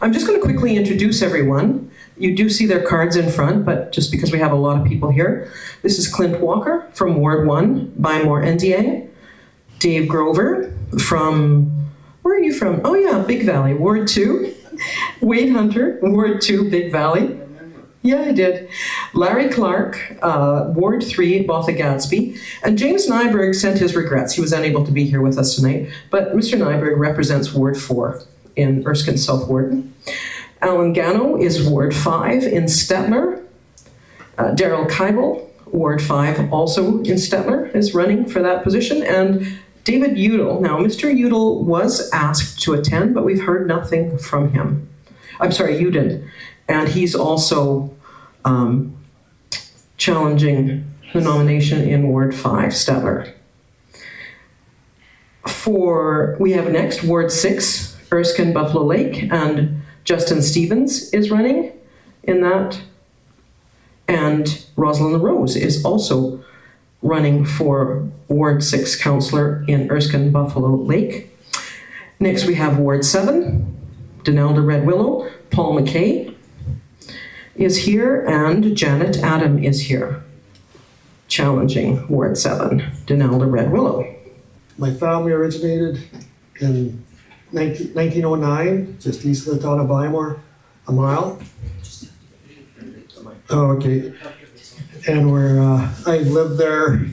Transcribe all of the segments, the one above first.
I'm just going to quickly introduce everyone. You do see their cards in front, but just because we have a lot of people here. This is Clint Walker from Ward 1, Bymore, NDA. Dave Grover from, where are you from? Oh yeah, Big Valley, Ward 2. Wade Hunter, Ward 2, Big Valley. Yeah, I did. Larry Clark, Ward 3, Botha Gadsby. And James Nyberg sent his regrets. He was unable to be here with us tonight, but Mr. Nyberg represents Ward 4 in Erskine South Warden. Alan Gano is Ward 5 in Stettler. Daryl Keibel, Ward 5, also in Stettler, is running for that position. And David Udall. Now, Mr. Udall was asked to attend, but we've heard nothing from him. I'm sorry, you did. And he's also challenging the nomination in Ward 5, Stettler. We have next Ward 6, Erskine Buffalo Lake, and Justin Stevens is running in that. And Rosalind Rose is also running for Ward 6 councillor in Erskine Buffalo Lake. Next we have Ward 7, Donalda Red Willow. Paul McKay is here, and Janet Adam is here, challenging Ward 7, Donalda Red Willow. My family originated in 1909, just east of the town of Bymore, a mile. Oh, okay. And I lived there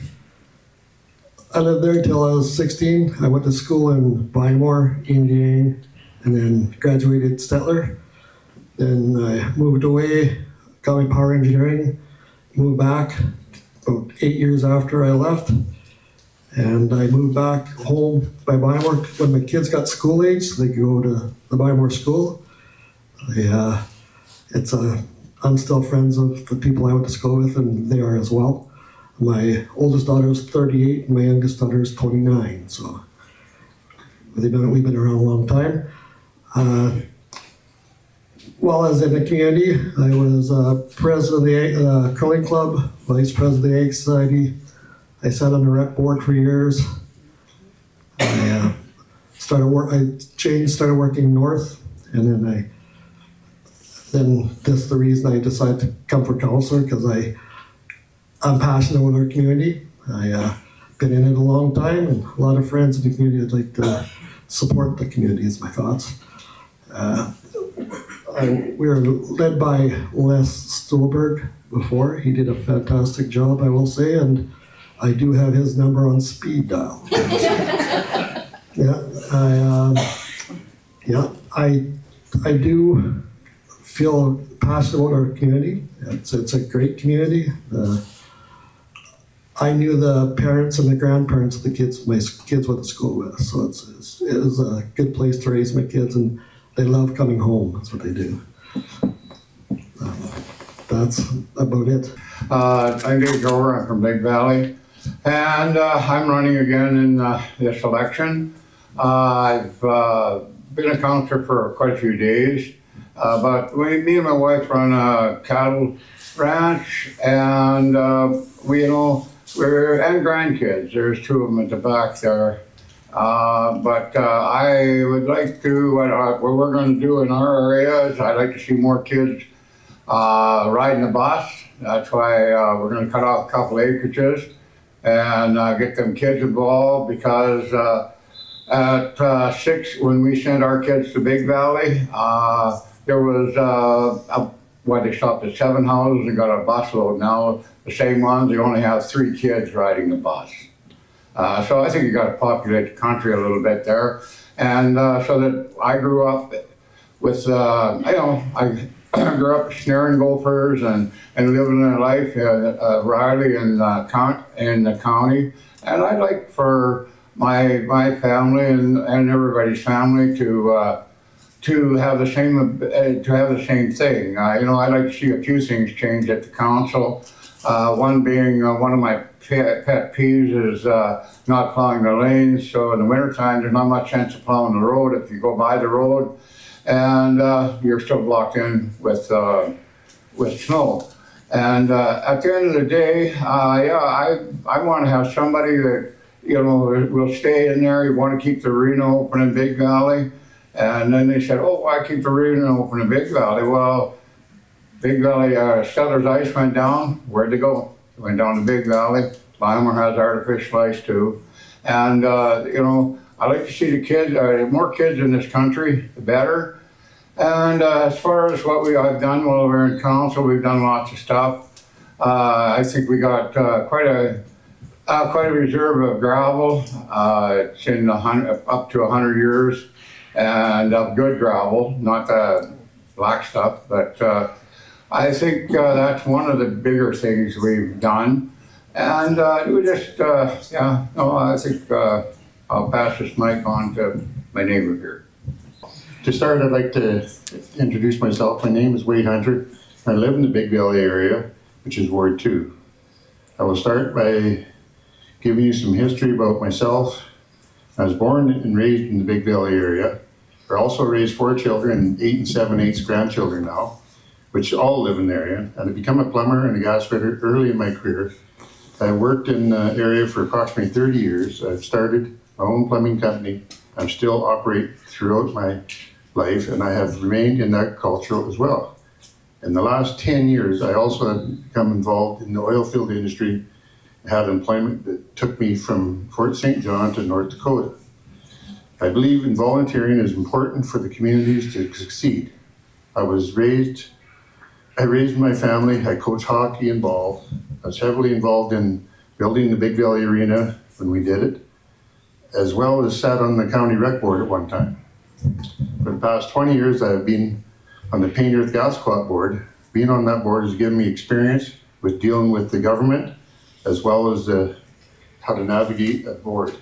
until I was 16. I went to school in Bymore, Indiana, and then graduated Stettler. Then I moved away, got my power engineering, moved back about 8 years after I left. And I moved back home by Bymore when my kids got school age, so they could go to the Bymore school. I'm still friends of the people I went to school with, and they are as well. My oldest daughter is 38, and my youngest daughter is 29, so we've been around a long time. While I was in the community, I was president of the curling club, vice president of the Ag Society. I sat on the rec board for years. I started working north, and then this is the reason I decided to come for councillor, because I'm passionate with our community. I've been in it a long time, and a lot of friends in the community. I'd like to support the community is my thoughts. We were led by Les Stolberg before. He did a fantastic job, I will say, and I do have his number on speed dial. I do feel passionate about our community. It's a great community. I knew the parents and the grandparents of the kids my kids went to school with, so it was a good place to raise my kids, and they love coming home. That's what they do. That's about it. I'm Dave Grover. I'm from Big Valley, and I'm running again in this election. I've been a councillor for quite a few days, but me and my wife run a cattle ranch, and and grandkids. There's two of them at the back there. But I would like to, what we're going to do in our area is I'd like to see more kids riding the bus. That's why we're going to cut off a couple acreages and get them kids involved, because at 6, when we sent our kids to Big Valley, there was they stopped at 7 houses and got a bus load. Now the same ones, they only have 3 kids riding the bus. So I think you got to populate the country a little bit there, and so that I grew up with I grew up snaring gophers and living a life Riley in the county, and I'd like for my family and everybody's family to have the same thing. I'd like to see a few things change at the council. One being one of my pet peeves is not plowing the lanes. So in the wintertime, there's not much sense of plowing the road if you go by the road, and you're still blocked in with snow. And at the end of the day, I want to have somebody that will stay in there. You want to keep the arena open in Big Valley, And then they said, oh, why keep the arena open in Big Valley? Well, Big Valley, Stettler's ice went down. Where'd they go? It went down to Big Valley. Bymore has artificial ice too. And, you know, I like to see the kids, more kids in this country, the better. And as far as what I've done while we're in council, we've done lots of stuff. I think we got quite a reserve of gravel. It's in up to 100 years, and of good gravel, not the black stuff. But I think that's one of the bigger things we've done. And we just, yeah, no, I think I'll pass this mic on to my neighbor here. To start, I'd like to introduce myself. My name is Wade Hunter. I live in the Big Valley area, which is Ward 2. I will start by giving you some history about myself. I was born and raised in the Big Valley area. I also raised 4 children, 8 and 7/8 grandchildren now, which all live in the area. And I became a plumber and a gas fitter early in my career. I worked in the area for approximately 30 years. I've started my own plumbing company. I'm still operate throughout my life, and I have remained in that culture as well. In the last 10 years, I also have become involved in the oil field industry, had employment that took me from Fort St. John to North Dakota. I believe in volunteering is important for the communities to succeed. I raised my family, I coached hockey and ball. I was heavily involved in building the Big Valley Arena when we did it, as well as sat on the county rec board at one time. For the past 20 years, I have been on the Paint Earth Gas Co-op board. Being on that board has given me experience with dealing with the government, as well as how to navigate a board.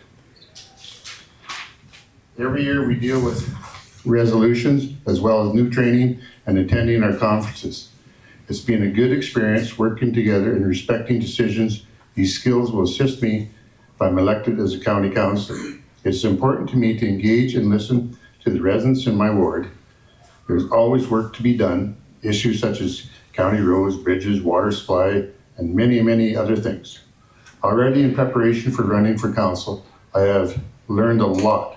Every year we deal with resolutions, as well as new training and attending our conferences. It's been a good experience working together and respecting decisions. These skills will assist me if I'm elected as a county councillor. It's important to me to engage and listen to the residents in my ward. There's always work to be done, issues such as county roads, bridges, water supply, and many, many other things. Already in preparation for running for council, I have learned a lot.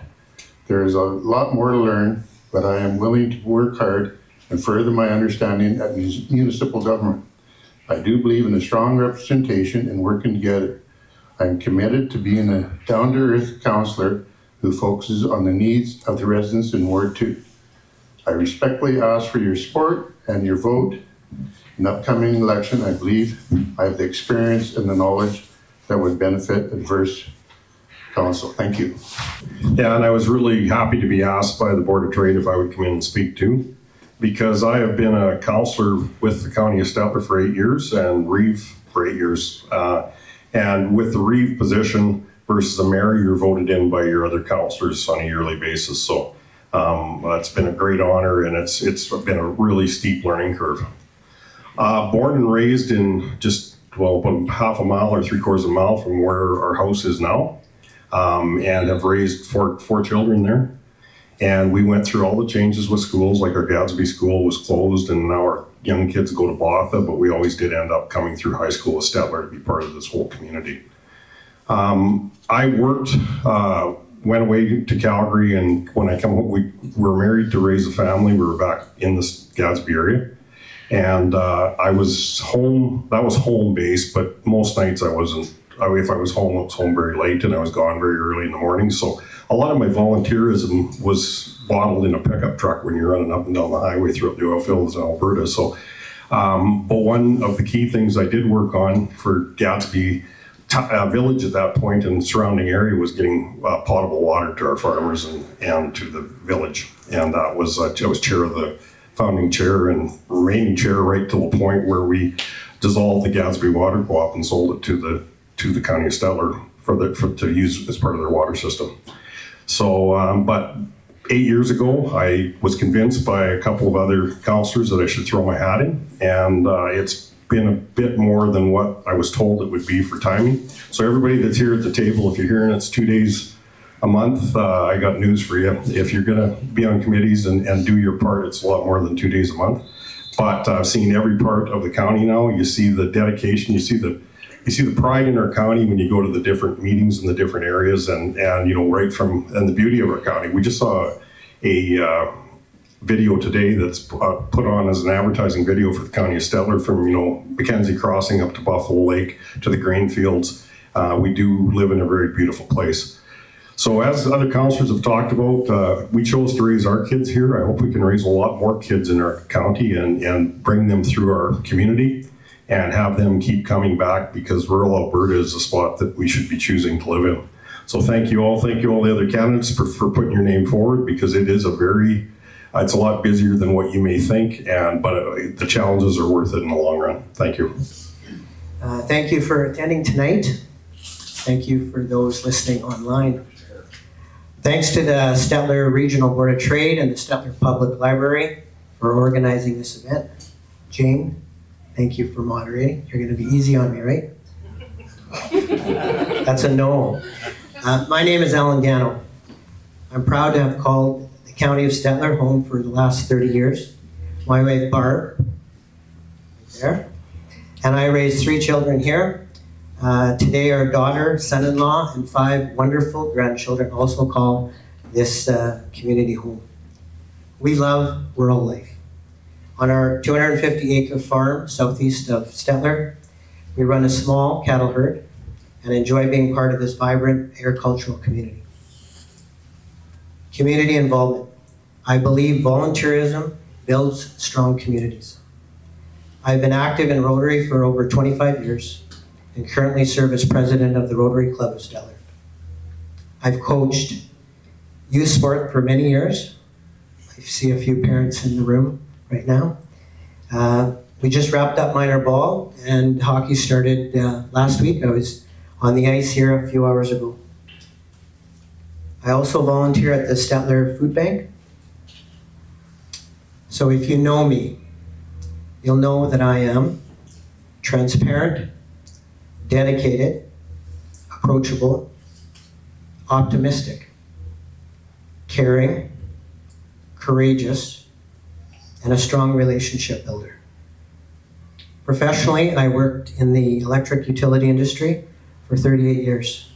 There is a lot more to learn, but I am willing to work hard and further my understanding at municipal government. I do believe in a strong representation and working together. I'm committed to being a down-to-earth councillor who focuses on the needs of the residents in Ward 2. I respectfully ask for your support and your vote. In the upcoming election, I believe I have the experience and the knowledge that would benefit adverse council. Thank you. Yeah, and I was really happy to be asked by the Board of Trade if I would come in and speak too, because I have been a councillor with the County of Stettler for 8 years and Reeve for 8 years. And with the Reeve position versus a mayor, you're voted in by your other councillors on a yearly basis. So it's been a great honor, and it's been a really steep learning curve. Born and raised in just, well, about half a mile or 3/4 of a mile from where our house is now, and have raised four children there. And we went through all the changes with schools, like our Gadsby school was closed, and now our young kids go to Botha, but we always did end up coming through high school with Stettler to be part of this whole community. I worked, went away to Calgary, and when I come home, we were married to raise a family. We were back in the Gadsby area. And I was home, that was home base, but most nights I wasn't. If I was home very late, and I was gone very early in the morning. So a lot of my volunteerism was bottled in a pickup truck when you're running up and down the highway throughout the oil fields in Alberta. So, but one of the key things I did work on for Gadsby village at that point and surrounding area was getting potable water to our farmers and to the village. And that was, I was chair of the founding chair and reigning chair right to the point where we dissolved the Gadsby Water Co-op and sold it to the County of Stettler to use as part of their water system. So, but 8 years ago, I was convinced by a couple of other councillors that I should throw my hat in, and it's been a bit more than what I was told it would be for timing. So everybody that's here at the table, if you're hearing it's 2 days a month, I got news for you. If you're gonna be on committees and do your part, it's a lot more than 2 days a month. But I've seen every part of the county now. You see the dedication, you see the pride in our county when you go to the different meetings in the different areas, and you know, right from, and the beauty of our county. We just saw a video today that's put on as an advertising video for the county of Stettler from, Mackenzie Crossing up to Buffalo Lake to the grain fields. We do live in a very beautiful place. So as other councillors have talked about, we chose to raise our kids here. I hope we can raise a lot more kids in our county and bring them through our community and have them keep coming back, because rural Alberta is a spot that we should be choosing to live in. So thank you all the other candidates for putting your name forward, because it is it's a lot busier than what you may think, but the challenges are worth it in the long run. Thank you. Thank you for attending tonight. Thank you for those listening online. Thanks to the Stettler Regional Board of Trade and the Stettler Public Library for organizing this event. Jane, thank you for moderating. You're going to be easy on me, right? That's a no. My name is Alan Gano. I'm proud to have called the County of Stettler home for the last 30 years. My wife, Barb, right there, and I raised 3 children here. Today, our daughter, son-in-law, and 5 wonderful grandchildren also call this community home. We love rural life. On our 250-acre farm southeast of Stettler, we run a small cattle herd and enjoy being part of this vibrant agricultural community. Community involvement. I believe volunteerism builds strong communities. I've been active in Rotary for over 25 years and currently serve as president of the Rotary Club of Stettler. I've coached youth sport for many years. I see a few parents in the room right now. We just wrapped up minor ball and hockey started last week. I was on the ice here a few hours ago. I also volunteer at the Stettler Food Bank. So if you know me, you'll know that I am transparent, dedicated, approachable, optimistic, caring, courageous, and a strong relationship builder. Professionally, I worked in the electric utility industry for 38 years.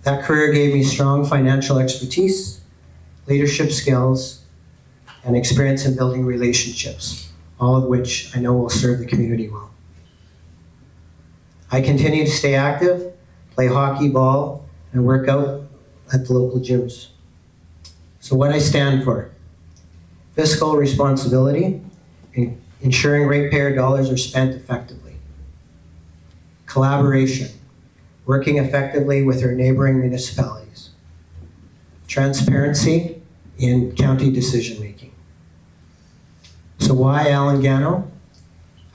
That career gave me strong financial expertise, leadership skills, and experience in building relationships, all of which I know will serve the community well. I continue to stay active, play hockey, ball, and work out at the local gyms. So what I stand for: fiscal responsibility, ensuring ratepayer dollars are spent effectively. Collaboration, working effectively with our neighboring municipalities. Transparency in county decision-making. So why Alan Gano?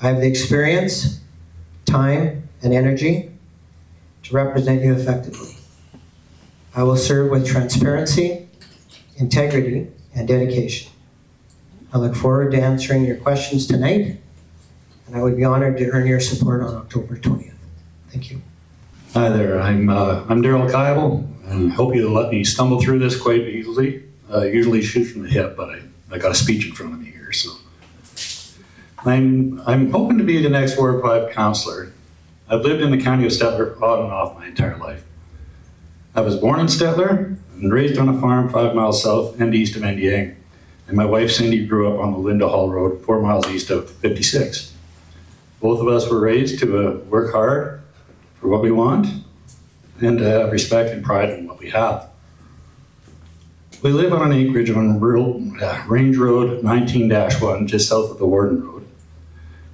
I have the experience, time, and energy to represent you effectively. I will serve with transparency, integrity, and dedication. I look forward to answering your questions tonight, and I would be honored to earn your support on October 20th. Thank you. Hi there, I'm Daryl Kybel, and hope you'll let me stumble through this quite easily. I usually shoot from the hip, but I got a speech in front of me here, so. I'm hoping to be the next Ward 5 councillor. I've lived in the county of Stettler on and off my entire life. I was born in Stettler and raised on a farm 5 miles south and east of Indiang. And my wife Cindy grew up on the Linda Hall Road, 4 miles east of 56. Both of us were raised to work hard for what we want and to have respect and pride in what we have. We live on an acreage on rural Range Road 19-1, just south of the Warden Road,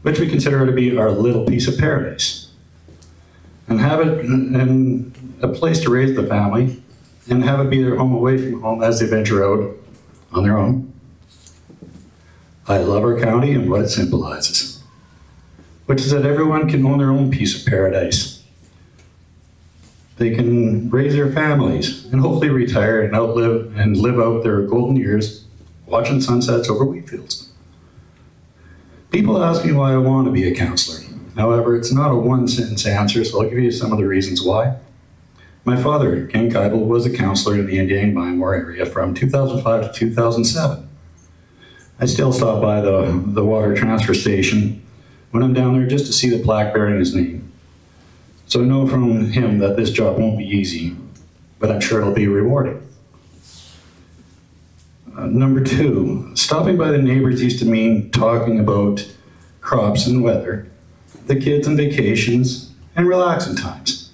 which we consider to be our little piece of paradise. And have it and a place to raise the family and have it be their home away from home as they venture out on their own. I love our county and what it symbolizes, which is that everyone can own their own piece of paradise. They can raise their families and hopefully retire and outlive and live out their golden years watching sunsets over wheat fields. People ask me why I want to be a councillor. However, it's not a one-sentence answer, so I'll give you some of the reasons why. My father, Ken Kybel, was a councillor in the Indiang-Bymore area from 2005 to 2007. I still stop by the water transfer station when I'm down there just to see the plaque bearing his name. So I know from him that this job won't be easy, but I'm sure it'll be rewarding. Number two, stopping by the neighbors used to mean talking about crops and weather, the kids and vacations, and relaxing times.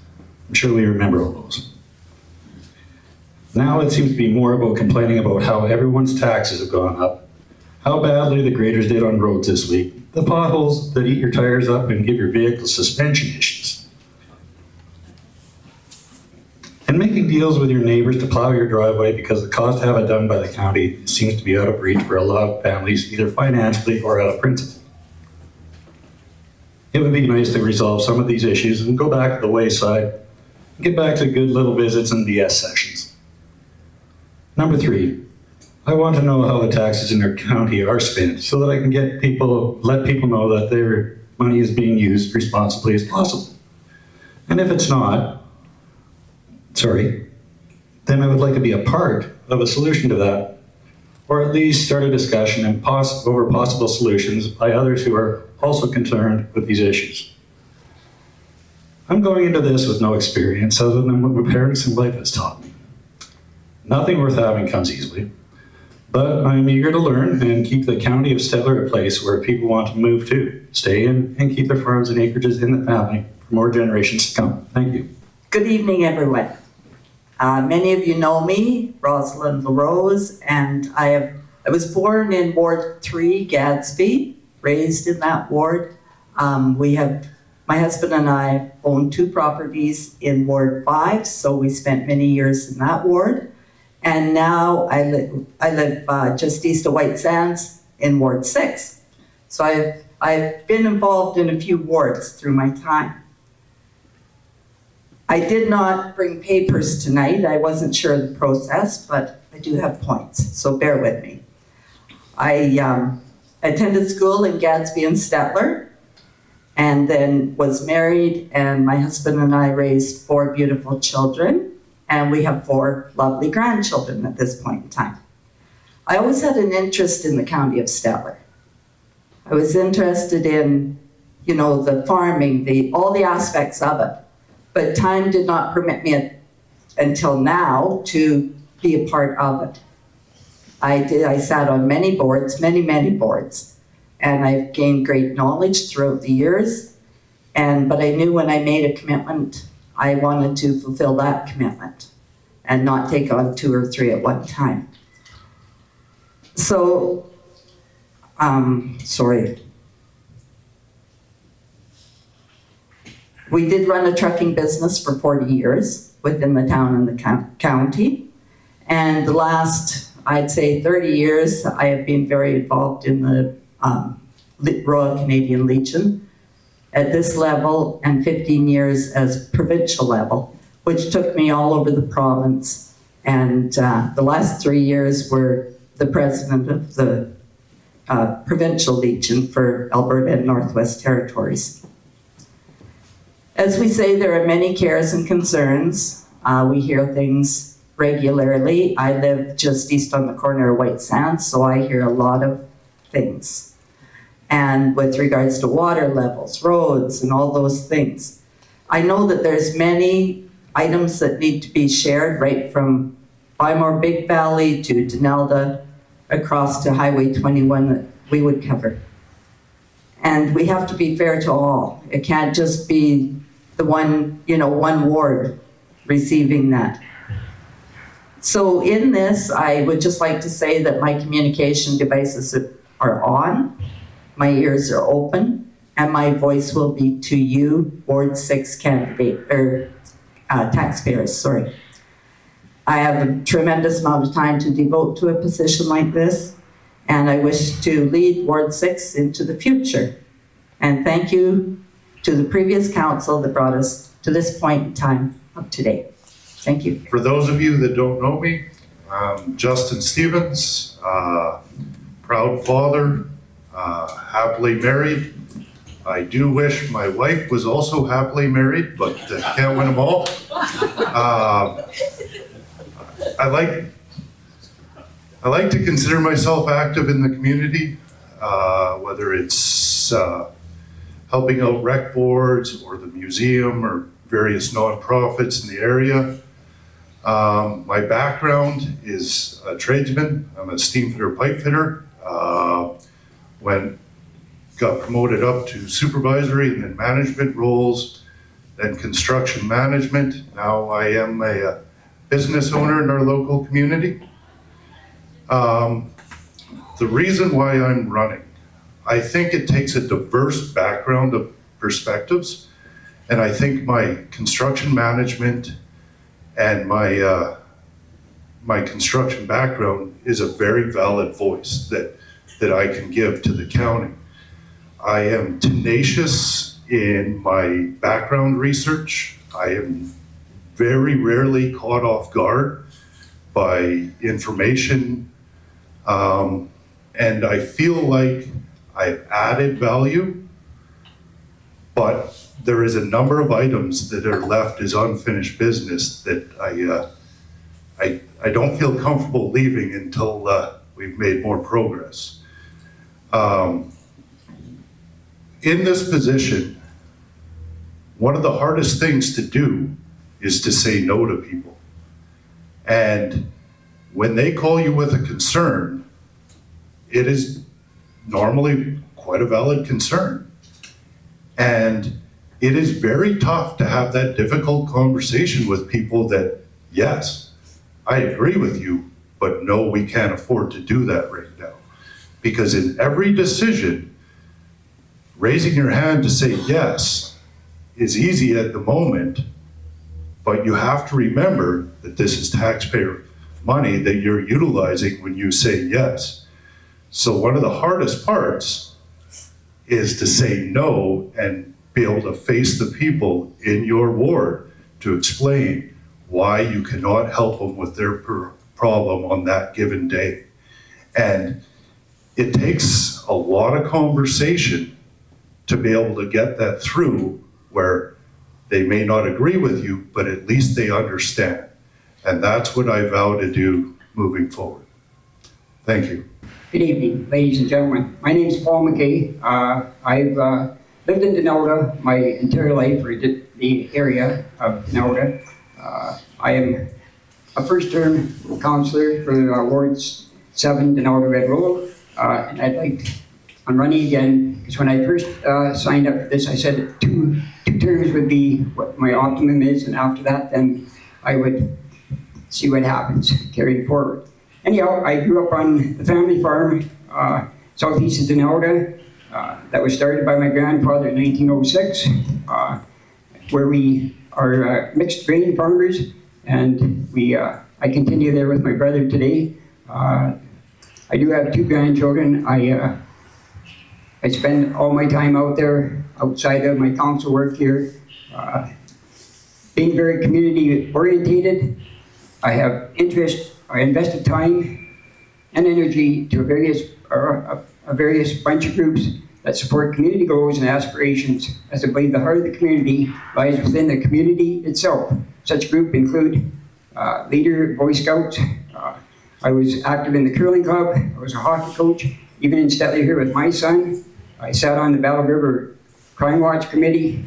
I'm sure we remember all those. Now it seems to be more about complaining about how everyone's taxes have gone up, how badly the graders did on roads this week, the potholes that eat your tires up and give your vehicle suspension issues. And making deals with your neighbors to plow your driveway because the cost to have it done by the county seems to be out of reach for a lot of families, either financially or out of principle. It would be nice to resolve some of these issues and go back to the wayside and get back to good little visits and BS sessions. Number three, I want to know how the taxes in your county are spent so that I can let people know that their money is being used responsibly as possible. And if it's not, then I would like to be a part of a solution to that, or at least start a discussion and over possible solutions by others who are also concerned with these issues. I'm going into this with no experience other than what my parents in life has taught me. Nothing worth having comes easily, but I'm eager to learn and keep the county of Stettler a place where people want to move to, stay in, and keep their farms and acreages in the family for more generations to come. Thank you. Good evening, everyone. Many of you know me, Rosalind LaRose, and I was born in Ward 3, Gadsby, raised in that ward. My husband and I own 2 properties in Ward 5, so we spent many years in that ward. And now I live just east of White Sands in Ward 6. So I've been involved in a few wards through my time. I did not bring papers tonight. I wasn't sure of the process, but I do have points, so bear with me. I attended school in Gadsby and Stettler, and then was married, and my husband and I raised 4 beautiful children, and we have 4 lovely grandchildren at this point in time. I always had an interest in the county of Stettler. I was interested in, the farming, all the aspects of it. But time did not permit me until now to be a part of it. I sat on many boards, many boards, and I've gained great knowledge throughout the years. But I knew when I made a commitment, I wanted to fulfill that commitment and not take on 2 or 3 at one time. So, we did run a trucking business for 40 years within the town and the county. And the last, I'd say 30 years, I have been very involved in the Royal Canadian Legion at this level, and 15 years as provincial level, which took me all over the province. And the last 3 years were the president of the Provincial Legion for Alberta and Northwest Territories. As we say, there are many cares and concerns. We hear things regularly. I live just east on the corner of White Sands, so I hear a lot of things. And with regards to water levels, roads, and all those things, I know that there's many items that need to be shared, right from Bymore Big Valley to Denelda, across to Highway 21 that we would cover. And we have to be fair to all. It can't just be the one ward receiving that. So in this, I would just like to say that my communication devices are on, my ears are open, and my voice will be to you, Ward 6 taxpayers, I have a tremendous amount of time to devote to a position like this, and I wish to lead Ward 6 into the future. And thank you to the previous council that brought us to this point in time of today. Thank you. For those of you that don't know me, I'm Justin Stevens, proud father, happily married. I do wish my wife was also happily married, but can't win them all. I like to consider myself active in the community, whether it's helping out rec boards or the museum or various nonprofits in the area. My background is a tradesman. I'm a steam fitter, pipe fitter. Got promoted up to supervisory and then management roles, then construction management. Now I am a business owner in our local community. The reason why I'm running, I think it takes a diverse background of perspectives, and I think my construction management and my construction background is a very valid voice that I can give to the county. I am tenacious in my background research. I am very rarely caught off guard by information, and I feel like I've added value, but there is a number of items that are left as unfinished business that I don't feel comfortable leaving until we've made more progress. In this position, one of the hardest things to do is to say no to people. And when they call you with a concern, it is normally quite a valid concern. And it is very tough to have that difficult conversation with people that, yes, I agree with you, but no, we can't afford to do that right now. Because in every decision, raising your hand to say yes is easy at the moment, but you have to remember that this is taxpayer money that you're utilizing when you say yes. So one of the hardest parts is to say no and be able to face the people in your ward to explain why you cannot help them with their problem on that given day. And it takes a lot of conversation to be able to get that through where they may not agree with you, but at least they understand. And that's what I vow to do moving forward. Thank you. Good evening, ladies and gentlemen. My name is Paul McKay. I've lived in Denelda my entire life, or the area of Denelda. I am a first-term councillor for Ward 7, Denelda Red Road, and I'm running again, because when I first signed up for this, I said that two terms would be what my optimum is, and after that, then I would see what happens, carry it forward. Anyhow, I grew up on the family farm southeast of Denelda that was started by my grandfather in 1906, where we are mixed grain farmers, and I continue there with my brother today. I do have 2 grandchildren. I spend all my time out there, outside of my council work here, being very community orientated. I have interest, I invested time and energy to a various bunch of groups that support community goals and aspirations, as I believe the heart of the community lies within the community itself. Such groups include Leader Boy Scouts. I was active in the curling club. I was a hockey coach, even in Stettler here with my son. I sat on the Battle River Crime Watch Committee.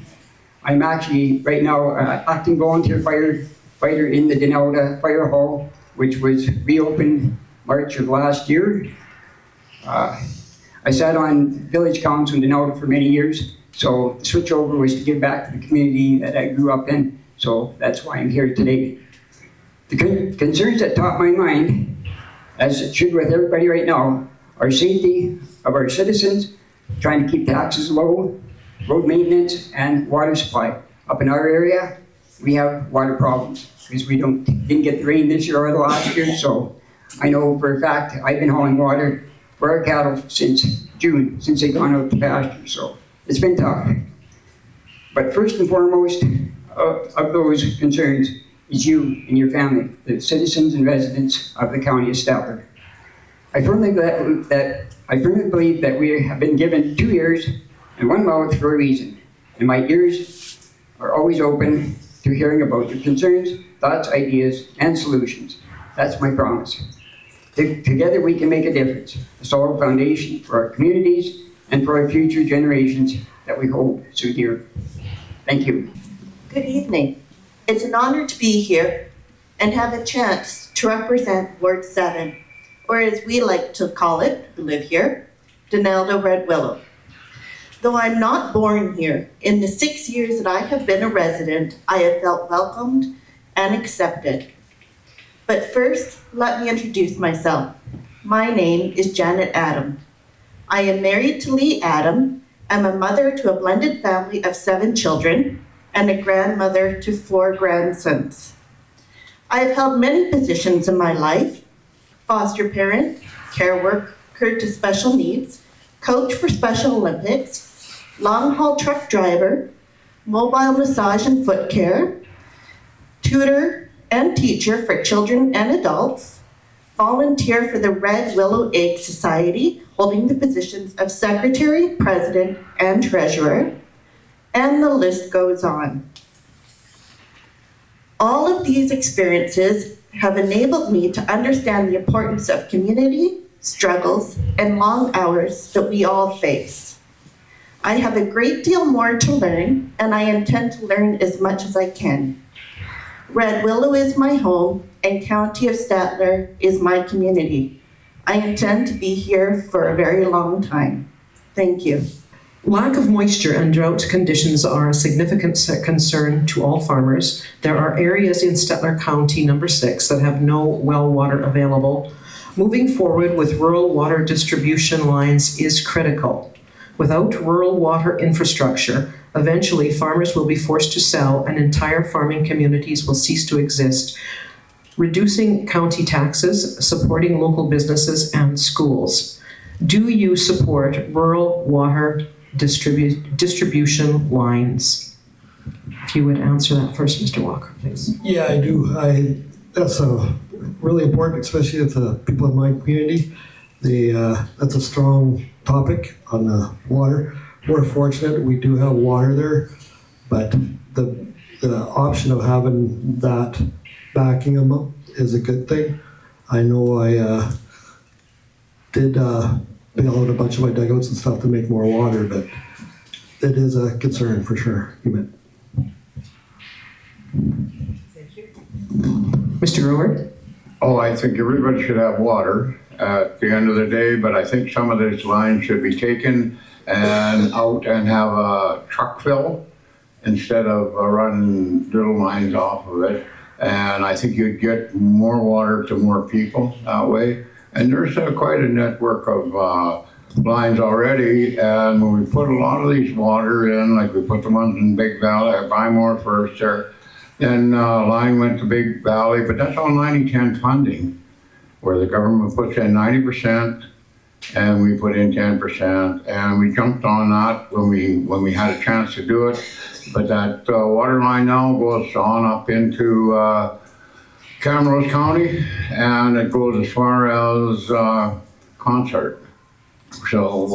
I'm actually right now acting volunteer fighter in the Denelda Fire Hall, which was reopened March of last year. I sat on Village Council in Denelda for many years, so the switchover was to give back to the community that I grew up in, so that's why I'm here today. The concerns that top my mind, as it should with everybody right now, are safety of our citizens, trying to keep taxes low, road maintenance, and water supply. Up in our area, we have water problems because we didn't get the rain this year or the last year, so I know for a fact I've been hauling water for our cattle since June, since they've gone out to pasture, so it's been tough. But first and foremost of those concerns is you and your family, the citizens and residents of the County of Stettler. I firmly believe that we have been given 2 ears and 1 mouth for a reason, and my ears are always open to hearing about your concerns, thoughts, ideas, and solutions. That's my promise. Together we can make a difference, a solid foundation for our communities and for our future generations that we hold so dear. Thank you. Good evening. It's an honor to be here and have a chance to represent Ward 7, or as we like to call it, who live here, Denelda Red Willow. Though I'm not born here, in the 6 years that I have been a resident, I have felt welcomed and accepted. But first, let me introduce myself. My name is Janet Adam. I am married to Lee Adam. I'm a mother to a blended family of 7 children and a grandmother to 4 grandsons. I have held many positions in my life: foster parent, care worker to special needs, coach for Special Olympics, long-haul truck driver, mobile massage and foot care, tutor and teacher for children and adults, volunteer for the Red Willow Egg Society, holding the positions of secretary, president, and treasurer, and the list goes on. All of these experiences have enabled me to understand the importance of community, struggles, and long hours that we all face. I have a great deal more to learn, and I intend to learn as much as I can. Red Willow is my home, and County of Stettler is my community. I intend to be here for a very long time. Thank you. Lack of moisture and drought conditions are a significant concern to all farmers. There are areas in Stettler County, number 6, that have no well water available. Moving forward with rural water distribution lines is critical. Without rural water infrastructure, eventually farmers will be forced to sell and entire farming communities will cease to exist. Reducing county taxes, supporting local businesses and schools. Do you support rural water distribution lines? If you would answer that first, Mr. Walker, please. Yeah, I do. That's really important, especially with the people in my community. That's a strong topic on the water. We're fortunate we do have water there, but the option of having that backing them up is a good thing. I know I did bail out a bunch of my dugouts and stuff to make more water, but it is a concern for sure. You bet. Mr. Grover? Oh, I think everybody should have water at the end of the day, but I think some of these lines should be taken and out and have a truck fill instead of running little lines off of it. And I think you'd get more water to more people that way. And there's quite a network of lines already. And when we put a lot of these water in, like we put the ones in Big Valley, I buy more first there. Then line went to Big Valley, but that's all 90-10 funding, where the government puts in 90% and we put in 10%. And we jumped on that when we had a chance to do it. But that water line now goes on up into Camrose County, and it goes as far as Concert. So,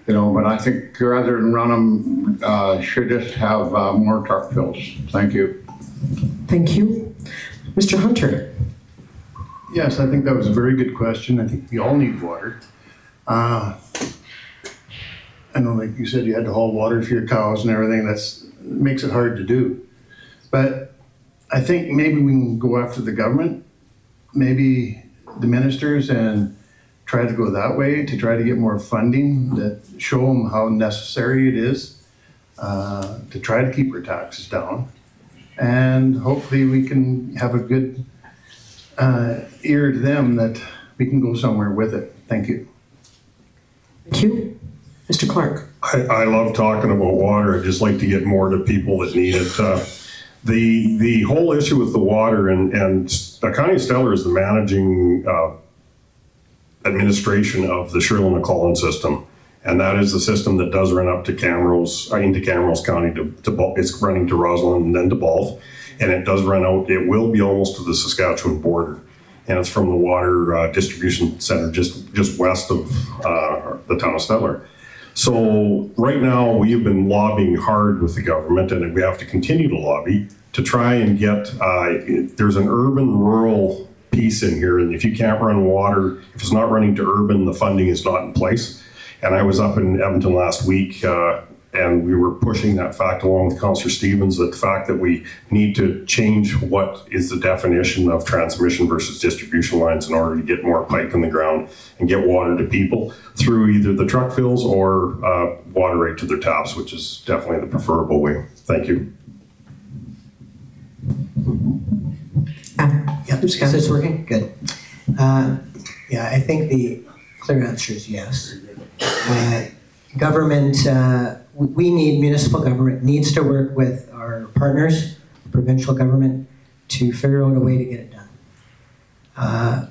but I think rather than run them, should just have more truck fills. Thank you. Thank you. Mr. Hunter? Yes, I think that was a very good question. I think we all need water. I know, like you said, you had to haul water for your cows and everything. That makes it hard to do. But I think maybe we can go after the government, maybe the ministers, and try to go that way to try to get more funding that show them how necessary it is to try to keep our taxes down. And hopefully we can have a good ear to them that we can go somewhere with it. Thank you. Thank you. Mr. Clark? I love talking about water. I'd just like to get more to people that need it. The whole issue with the water, and the County of Stettler is the managing administration of the Shirley-McClellan system. And that is the system that does run up to Camrose, into Camrose County. It's running to Roslyn and then to Balf. And it does run out, it will be almost to the Saskatchewan border. And it's from the water distribution center just west of the town of Stettler. So right now we have been lobbying hard with the government, and we have to continue to lobby to try and get, there's an urban-rural piece in here, and if you can't run water, if it's not running to urban, the funding is not in place. And I was up in Edmonton last week, And we were pushing that fact along with Councillor Stevens, that the fact that we need to change what is the definition of transmission versus distribution lines in order to get more pipe in the ground and get water to people through either the truck fills or water right to their taps, which is definitely the preferable way. Thank you. Yep, is this working? Good. Yeah, I think the clear answer is yes. Government, we need, municipal government needs to work with our partners, provincial government, to figure out a way to get it done.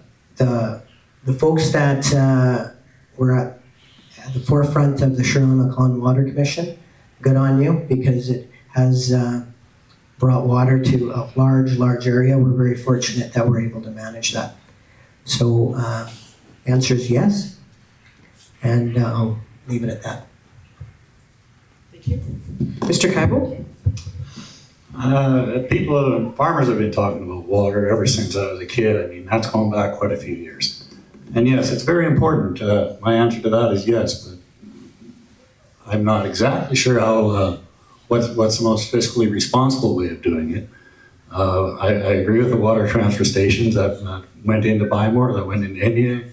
The folks that were at the forefront of the Shirley-MacLean Water Commission, good on you, because it has brought water to a large area. We're very fortunate that we're able to manage that. So the answer is yes, and I'll leave it at that. Thank you. Mr. Kaibo? Farmers have been talking about water ever since I was a kid. I mean, that's going back quite a few years. And yes, it's very important. My answer to that is yes, but I'm not exactly sure how, what's the most fiscally responsible way of doing it. I agree with the water transfer stations that went into Bymore, that went into India,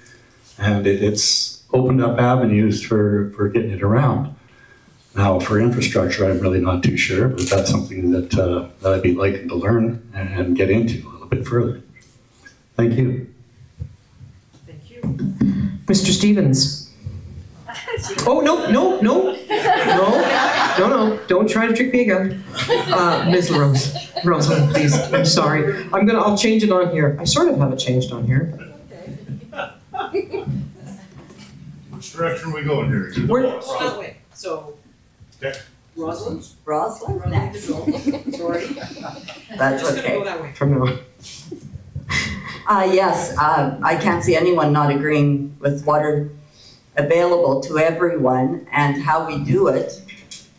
and it's opened up avenues for getting it around. Now, for infrastructure, I'm really not too sure, but that's something that I'd be liking to learn and get into a little bit further. Thank you. Thank you. Mr. Stevens? Oh, no. Don't try to trick me again. Ms. Rosalind, please. I'm sorry. I'll change it on here. I sort of have it changed on here. Which direction are we going here? You're the We're boss. that way. So, Okay. Rosalind? Rosalind's next. Sorry. That's Just gonna okay. go that way from now on. Yes, I can't see anyone not agreeing with water available to everyone, and how we do it.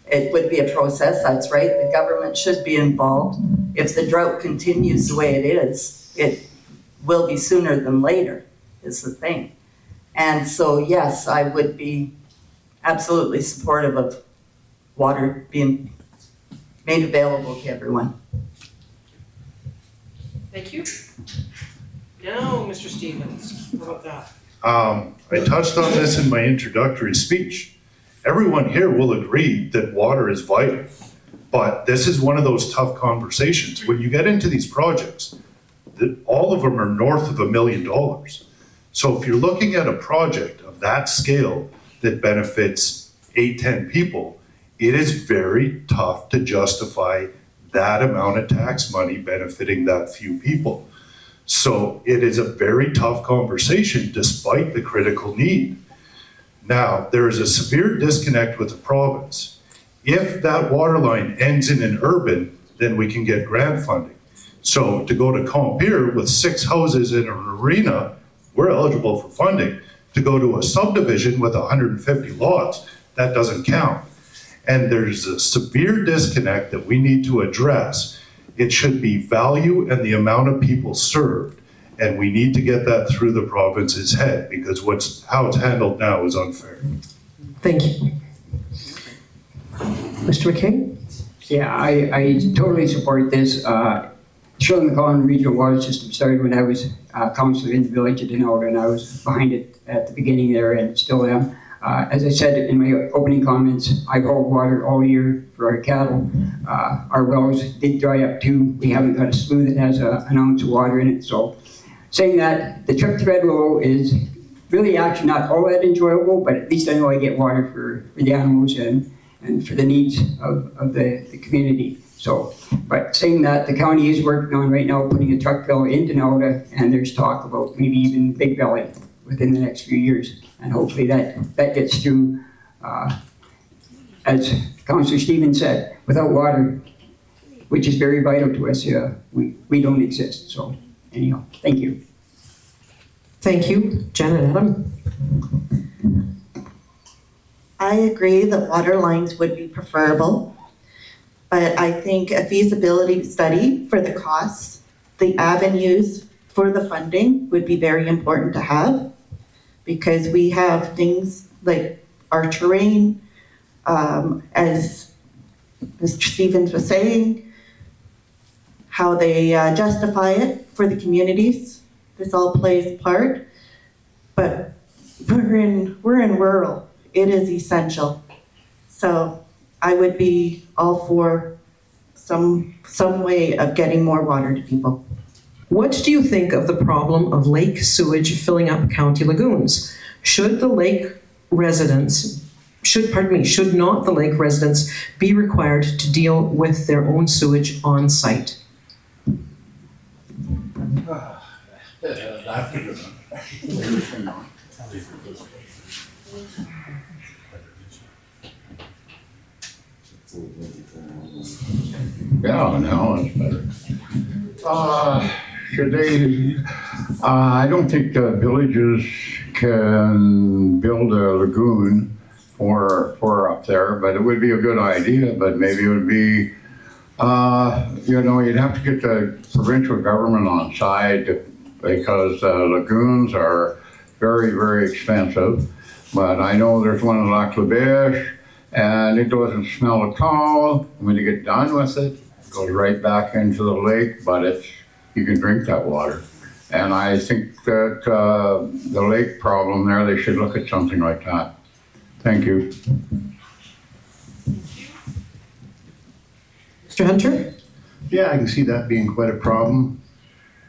It would be a process, that's right. The government should be involved. If the drought continues the way it is, it will be sooner than later, is the thing. And so, yes, I would be absolutely supportive of water being made available to everyone. Thank you. Now, Mr. Stevens, how about that? I touched on this in my introductory speech. Everyone here will agree that water is vital, but this is one of those tough conversations. When you get into these projects, all of them are north of $1 million. So if you're looking at a project of that scale that benefits 8-10 people, it is very tough to justify that amount of tax money benefiting that few people. So it is a very tough conversation despite the critical need. Now, there is a severe disconnect with the province. If that water line ends in an urban, then we can get grant funding. So to go to Compier with 6 houses in an arena, we're eligible for funding. To go to a subdivision with 150 lots, that doesn't count. And there's a severe disconnect that we need to address. It should be value and the amount of people served. And we need to get that through the province's head, because how it's handled now is unfair. Thank you. Mr. McKay? Yeah, I totally support this. Shirley-MacLean Regional Water System started when I was councillor in the village of Denalda, and I was behind it at the beginning there and still am. As I said in my opening comments, I've hauled water all year for our cattle. Our wells did dry up too. We haven't got a slough that has an ounce of water in it. So saying that, the trip to Red Willow is really actually not all that enjoyable, but at least I know I get water for the animals and for the needs of the community. So, but saying that, the county is working on right now putting a truck fill in Denalda, and there's talk about maybe even Big Belly within the next few years. And hopefully that gets through, as Councillor Stevens said, without water, which is very vital to us, we don't exist. So anyhow, thank you. Thank you. Janet Adam? I agree that water lines would be preferable, but I think a feasibility study for the costs, the avenues for the funding would be very important to have, because we have things like our terrain, as Mr. Stevens was saying, how they justify it for the communities. This all plays a part, but we're in rural. It is essential. So I would be all for some way of getting more water to people. What do you think of the problem of lake sewage filling up county lagoons? Should not the lake residents be required to deal with their own sewage on site? Yeah, now it's better. Should they, I don't think the villages can build a lagoon for up there, but it would be a good idea, but maybe it would be, you'd have to get the provincial government on side because lagoons are very, very expensive. But I know there's one in Lac La Biche, and it doesn't smell at all. When you get done with it, it goes right back into the lake, but you can drink that water. And I think that the lake problem there, they should look at something like that. Thank you. Mr. Hunter? Yeah, I can see that being quite a problem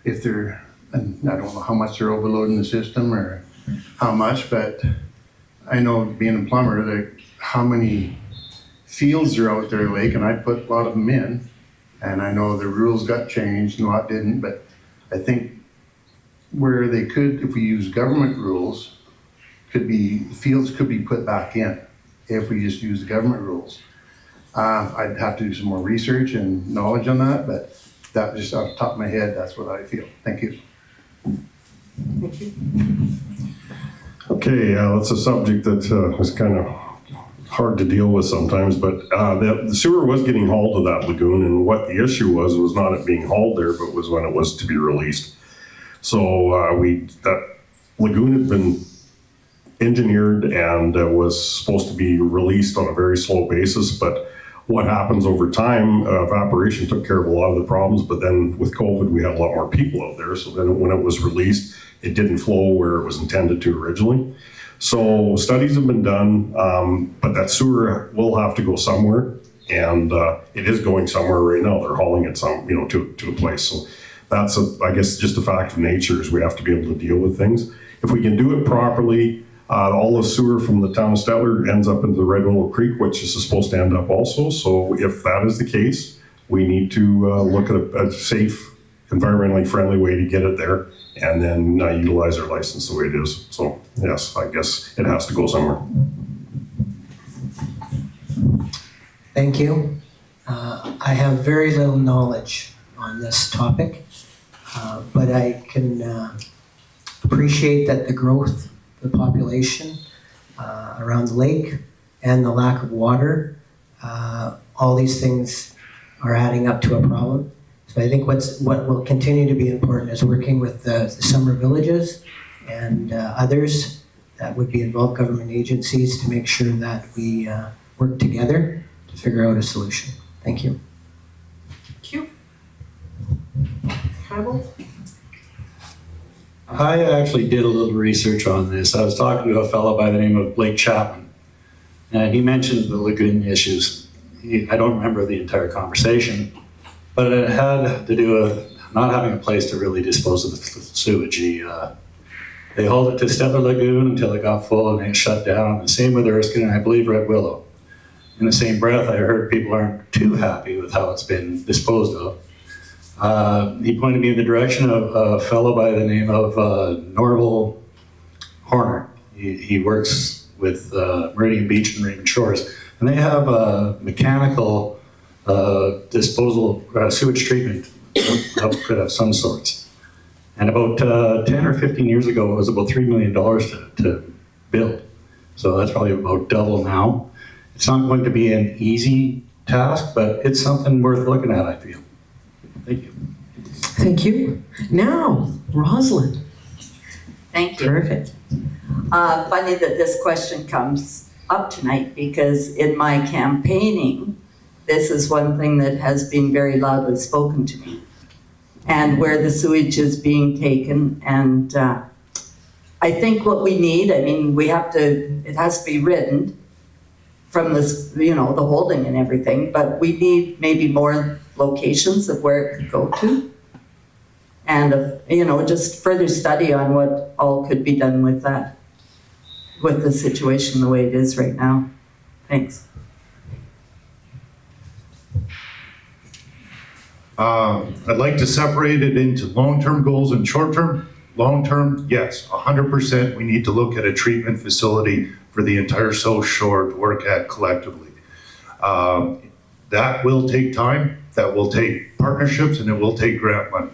if and I don't know how much they're overloading the system or how much, but I know being a plumber that how many fields are out there lake, and I put a lot of them in, and I know the rules got changed and a lot didn't, but I think where they could, if we use government rules, fields could be put back in if we just use the government rules. I'd have to do some more research and knowledge on that, but that just off the top of my head, that's what I feel. Thank you. Thank you. Okay, that's a subject that is kind of hard to deal with sometimes, but the sewer was getting hauled to that lagoon, and what the issue was not it being hauled there, but was when it was to be released. So that lagoon had been engineered and was supposed to be released on a very slow basis, but what happens over time, evaporation took care of a lot of the problems, but then with COVID, we had a lot more people out there. So then when it was released, it didn't flow where it was intended to originally. So studies have been done, but that sewer will have to go somewhere, and it is going somewhere right now. They're hauling it to a place. So that's I guess just a fact of nature is we have to be able to deal with things. If we can do it properly, all the sewer from the town of Stettler ends up into the Red Willow Creek, which is supposed to end up also. So if that is the case, we need to look at a safe, environmentally friendly way to get it there, and then utilize our license the way it is. So yes, I guess it has to go somewhere. Thank you. I have very little knowledge on this topic, but I can appreciate that the growth of the population around the lake and the lack of water, all these things are adding up to a problem. So I think what will continue to be important is working with the summer villages and others that would be involved, government agencies, to make sure that we work together to figure out a solution. Thank you. Thank you. Harold? I actually did a little research on this. I was talking to a fellow by the name of Blake Chapman, and he mentioned the lagoon issues. I don't remember the entire conversation, but it had to do with not having a place to really dispose of the sewage. They hauled it to Stettler Lagoon until it got full and it shut down. The same with Erskine and I believe Red Willow. In the same breath, I heard people aren't too happy with how it's been disposed of. He pointed me in the direction of a fellow by the name of Norval Horner. He works with Meridian Beach and Raymond Shores, and they have a mechanical disposal sewage treatment outfit of some sorts. And about 10 or 15 years ago, it was about $3 million to build. So that's probably about double now. It's not going to be an easy task, but it's something worth looking at, I feel. Thank you. Thank you. Now, Rosalind. Thank you. Perfect. Funny that this question comes up tonight because in my campaigning, this is one thing that has been very loudly spoken to me. And where the sewage is being taken. And I think what we need, I mean, it has to be written from this, the holding and everything, but we need maybe more locations of where it could go to. And, just further study on what all could be done with that, with the situation the way it is right now. Thanks. I'd like to separate it into long-term goals and short-term. Long-term, yes, 100%, we need to look at a treatment facility for the entire South Shore to work at collectively. That will take time, that will take partnerships, and it will take grant money.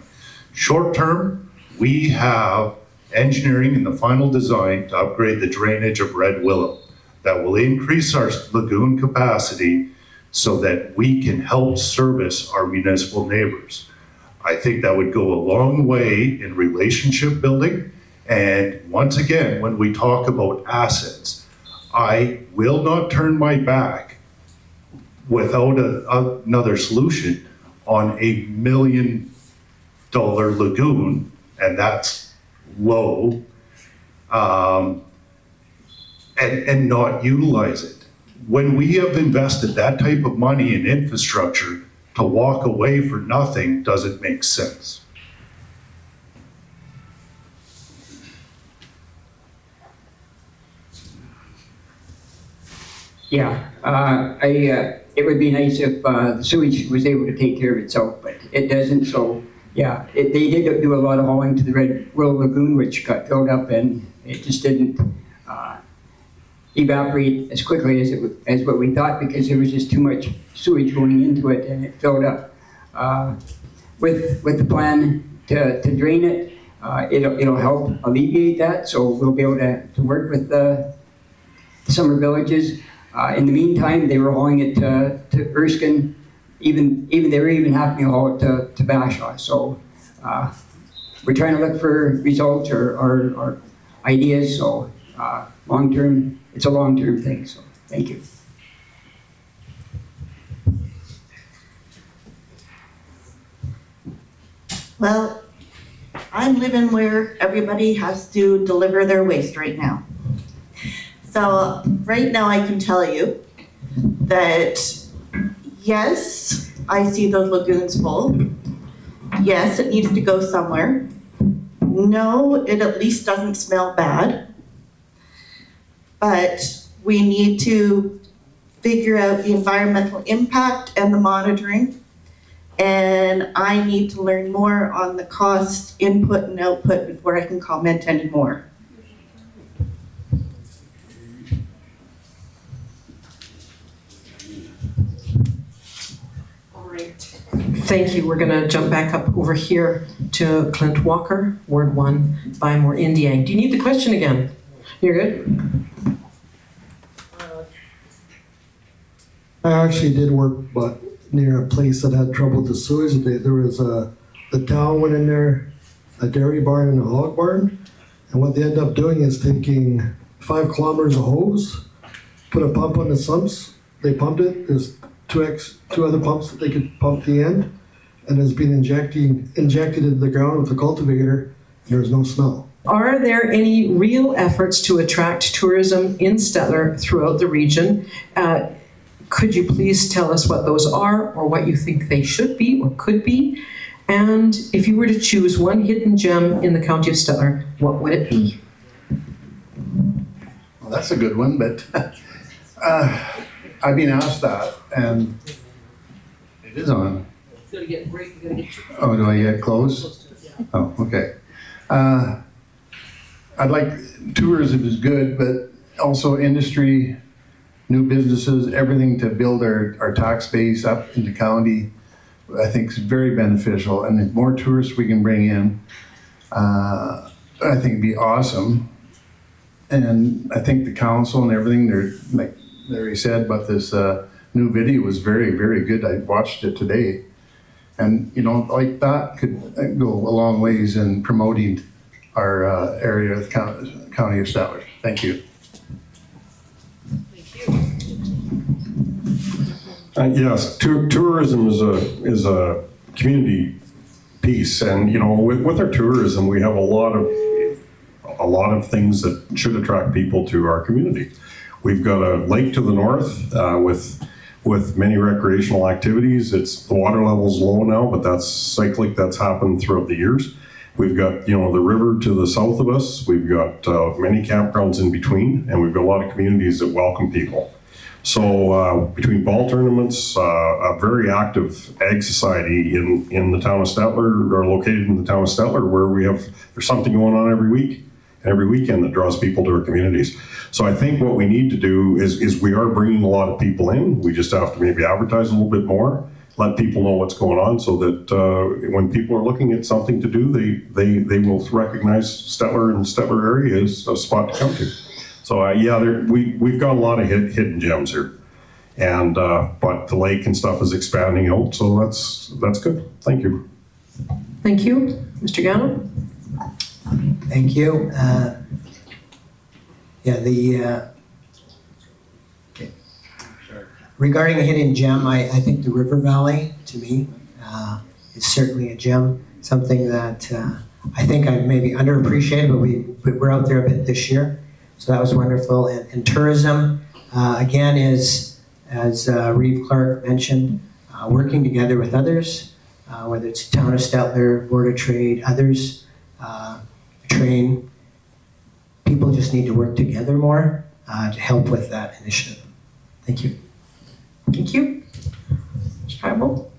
Short-term, we have engineering in the final design to upgrade the drainage of Red Willow. That will increase our lagoon capacity so that we can help service our municipal neighbors. I think that would go a long way in relationship building. And once again, when we talk about assets, I will not turn my back without another solution on $1 million lagoon, and that's low, and not utilize it. When we have invested that type of money in infrastructure, to walk away for nothing doesn't make sense. Yeah, it would be nice if the sewage was able to take care of itself, but it doesn't. So yeah, they did do a lot of hauling to the Red Willow Lagoon, which got filled up, and it just didn't evaporate as quickly as what we thought, because there was just too much sewage going into it, and it filled up. With the plan to drain it, it'll help alleviate that. So we'll be able to work with the summer villages. In the meantime, they were hauling it to Erskine. Even they were even having to haul it to Bashaw. So we're trying to look for results or ideas. So long term, it's a long term thing. So thank you. Well, I'm living where everybody has to deliver their waste right now. So right now I can tell you that yes, I see those lagoons full. Yes, it needs to go somewhere. No, it at least doesn't smell bad. But we need to figure out the environmental impact and the monitoring. And I need to learn more on the cost, input and output before I can comment anymore. All right. Thank you. We're going to jump back up over here to Clint Walker, Ward 1, Bymore, Indiana. Do you need the question again? You're good? I actually did work, but near a place that had trouble with the sewage. There was the town went in there, a dairy barn and a hog barn, and what they ended up doing is taking 5 kilometers of hose, put a pump on the sumps. They pumped it. There's two other pumps that they could pump the end, and it's been injected into the ground with the cultivator. And there's no smell. Are there any real efforts to attract tourism in Stettler throughout the region? Could you please tell us what those are, or what you think they should be or could be? And if you were to choose one hidden gem in the county of Stettler, what would it be? Well, that's a good one, but I've been asked that, and it is on. Oh, do I get close? Oh, okay. I'd like, tourism is good, but also industry, new businesses, everything to build our tax base up in the county, I think is very beneficial. And the more tourists we can bring in, I think it'd be awesome. And I think the council and everything, they're, like Larry said, about this new video was very, very good. I watched it today. And, like that could go a long ways in promoting our area of the county of Stettler. Thank you. Yes, tourism is a community piece, and with our tourism, we have a lot of things that should attract people to our community. We've got a lake to the north with many recreational activities. The water level's low now, but that's cyclic. That's happened throughout the years. We've got the river to the south of us. We've got many campgrounds in between, and we've got a lot of communities that welcome people. So between ball tournaments, a very active ag society in the town of Stettler, or located in the town of Stettler, where there's something going on every week, every weekend that draws people to our communities. So I think what we need to do is we are bringing a lot of people in. We just have to maybe advertise a little bit more, let people know what's going on, so that when people are looking at something to do, they will recognize Stettler and Stettler area as a spot to come to. So we've got a lot of hidden gems here, and but the lake and stuff is expanding out, so that's good. Thank you. Thank you. Mr. Gano? Thank you. Regarding a hidden gem, I think the River Valley, to me, is certainly a gem, something that I think I maybe underappreciated, but we're out there a bit this year. So that was wonderful. And tourism, again, is, as Reeve Clark mentioned, working together with others, whether it's Town of Stettler, Board of Trade, others, train. People just need to work together more to help with that initiative. Thank you. Thank you. Mr. Tribal?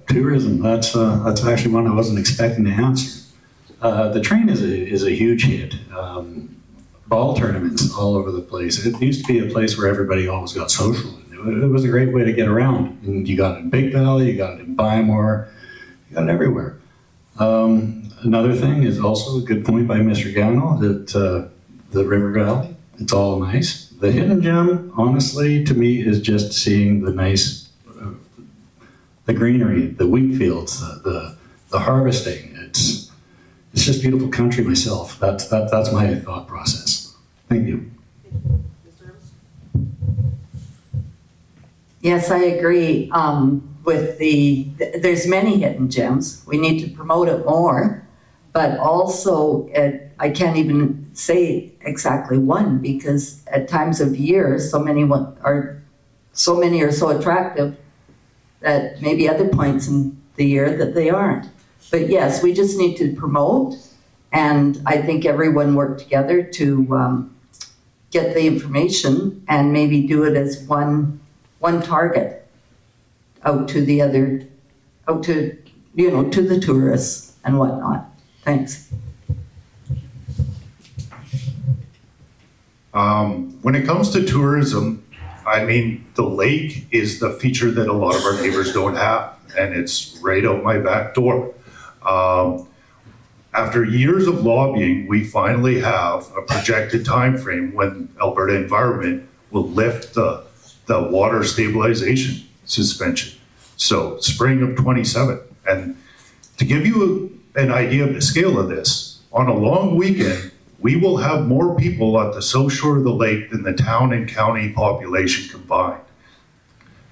Tourism, that's actually one I wasn't expecting to answer. The train is a huge hit. Ball tournaments all over the place. It used to be a place where everybody always got social. It was a great way to get around. And you got it in Big Valley, you got it in Bymore, you got it everywhere. Another thing is also a good point by Mr. Gano, that the River Valley, it's all nice. The hidden gem, honestly, to me, is just seeing the nice, the greenery, the wheat fields, the harvesting. It's just beautiful country myself. That's my thought process. Thank you. Yes, I agree. There's many hidden gems. We need to promote it more, but also I can't even say exactly one, because at times of year, so many are so attractive that maybe other points in the year that they aren't. But yes, we just need to promote, and I think everyone work together to get the information and maybe do it as one target out to the other, to the tourists and whatnot. Thanks. When it comes to tourism, I mean, the lake is the feature that a lot of our neighbors don't have, and it's right out my back door. After years of lobbying, we finally have a projected time frame when Alberta Environment will lift the water stabilization suspension. So spring of 27. And to give you an idea of the scale of this, on a long weekend, we will have more people at the south shore of the lake than the town and county population combined.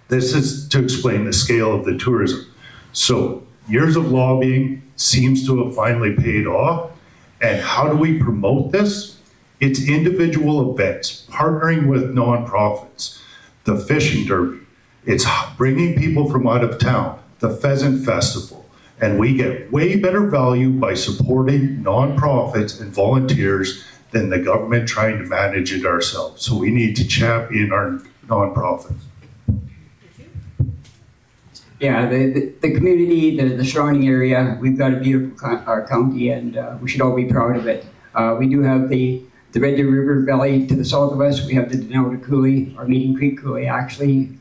This is to explain the scale of the tourism. So years of lobbying seems to have finally paid off. And how do we promote this? It's individual events, partnering with nonprofits, the fishing derby. It's bringing people from out of town, the pheasant festival. And we get way better value by supporting nonprofits and volunteers than the government trying to manage it ourselves. So we need to champion our nonprofits. Yeah, the community, the surrounding area, we've got a beautiful county, and we should all be proud of it. We do have the Red Deer River Valley to the south of us. We have the Denelda Coulee, or Meeting Creek Coulee, actually,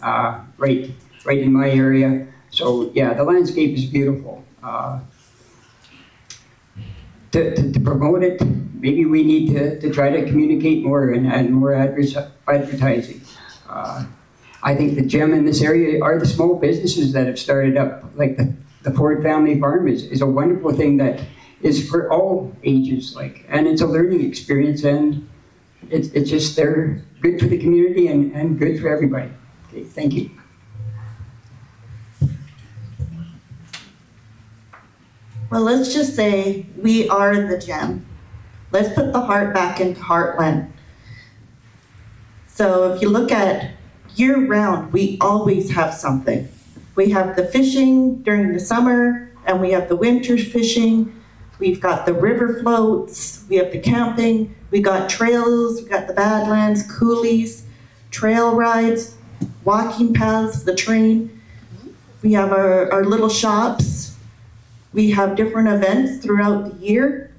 right in my area. So yeah, the landscape is beautiful. To promote it, maybe we need to try to communicate more and more advertising. I think the gem in this area are the small businesses that have started up, like the Ford Family Farm is a wonderful thing that is for all ages, and it's a learning experience, and it's just, they're good for the community and good for everybody. Okay, thank you. Well, let's just say we are the gem. Let's put the heart back into Heartland. So if you look at year round, we always have something. We have the fishing during the summer, and we have the winter fishing. We've got the river floats, we have the camping, we got trails, we got the Badlands, coolies, trail rides, walking paths, the train. We have our little shops. We have different events throughout the year.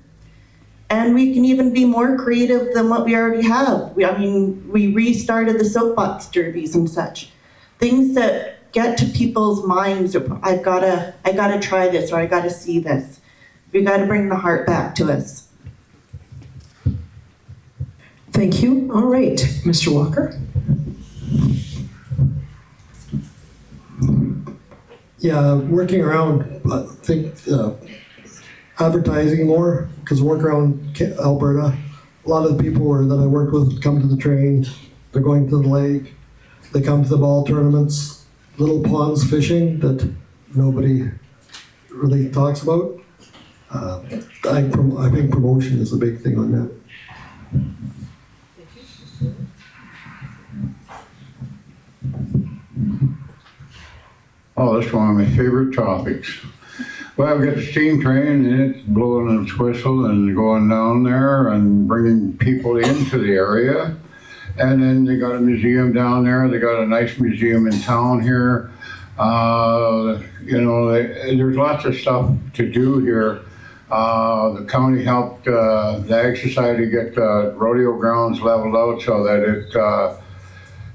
And we can even be more creative than what we already have. We restarted the soapbox derbies and such. Things that get to people's minds, I gotta try this, or I gotta see this. We gotta bring the heart back to us. Thank you. All right, Mr. Walker. Yeah, working around, I think, advertising more, because work around Alberta, a lot of the people that I worked with come to the train, they're going to the lake, they come to the ball tournaments, little ponds fishing that nobody really talks about. I think promotion is a big thing on that. Oh, that's one of my favorite topics. Well, I've got the steam train and it's blowing its whistle and going down there and bringing people into the area. And then they got a museum down there. They got a nice museum in town here. There's lots of stuff to do here. The county helped the Ag Society get the rodeo grounds leveled out so that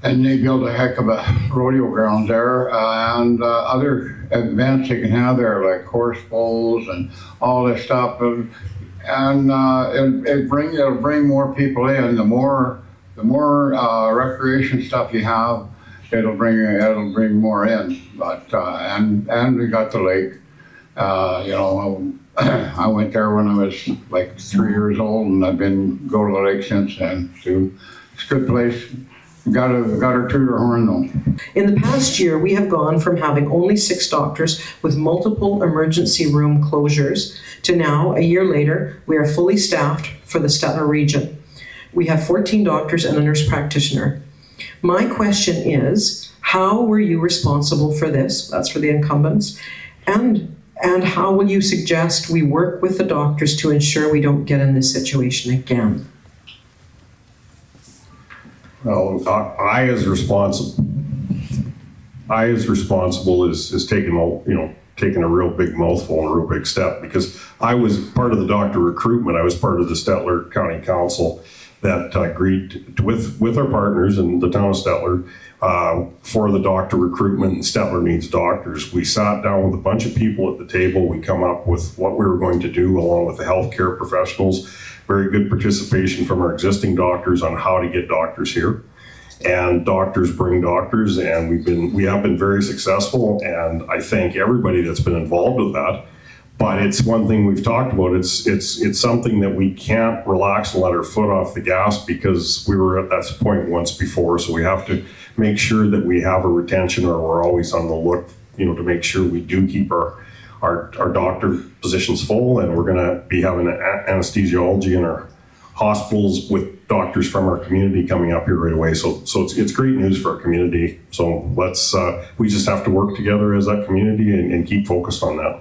and they built a heck of a rodeo ground there and other events they can have there, like horse bowls and all this stuff. And it'll bring more people in. The more recreation stuff you have, it'll bring more in. But and we got the lake. I went there when I was like 3 years old, and I've been go to the lake since then. So it's a good place. Got her to her horn though. In the past year, we have gone from having only 6 doctors with multiple emergency room closures to now, a year later, we are fully staffed for the Stettler region. We have 14 doctors and a nurse practitioner. My question is, how were you responsible for this? That's for the incumbents. And how will you suggest we work with the doctors to ensure we don't get in this situation again? Well, I as responsible is taking a real big mouthful and a real big step, because I was part of the doctor recruitment. I was part of the Stettler County Council that agreed with our partners in the town of Stettler for the doctor recruitment, and Stettler needs doctors. We sat down with a bunch of people at the table. We come up with what we were going to do along with the healthcare professionals. Very good participation from our existing doctors on how to get doctors here. And doctors bring doctors, and we have been very successful, and I thank everybody that's been involved with that. But it's one thing we've talked about. It's something that we can't relax and let our foot off the gas, because we were at that point once before. So we have to make sure that we have a retention, or we're always on the look, to make sure we do keep our doctor positions full. And we're going to be having anesthesiology in our hospitals with doctors from our community coming up here right away. So it's great news for our community. So we just have to work together as that community and keep focused on that.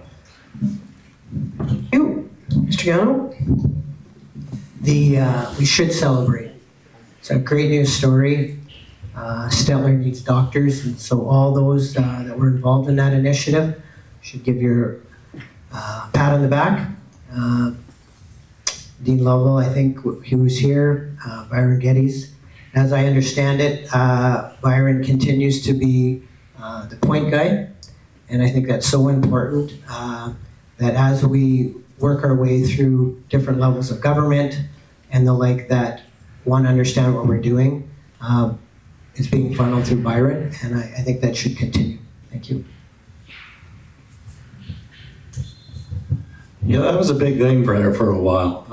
Thank you. Mr. Gano? We should celebrate. It's a great news story. Stettler needs doctors, and so all those that were involved in that initiative should give your pat on the back. Dean Lovell, I think he was here, Byron Geddes. As I understand it, Byron continues to be the point guy, and I think that's so important that as we work our way through different levels of government and the like, that one, understand what we're doing. It's being funneled through Byron, and I think that should continue. Thank you. Yeah, that was a big thing for a while.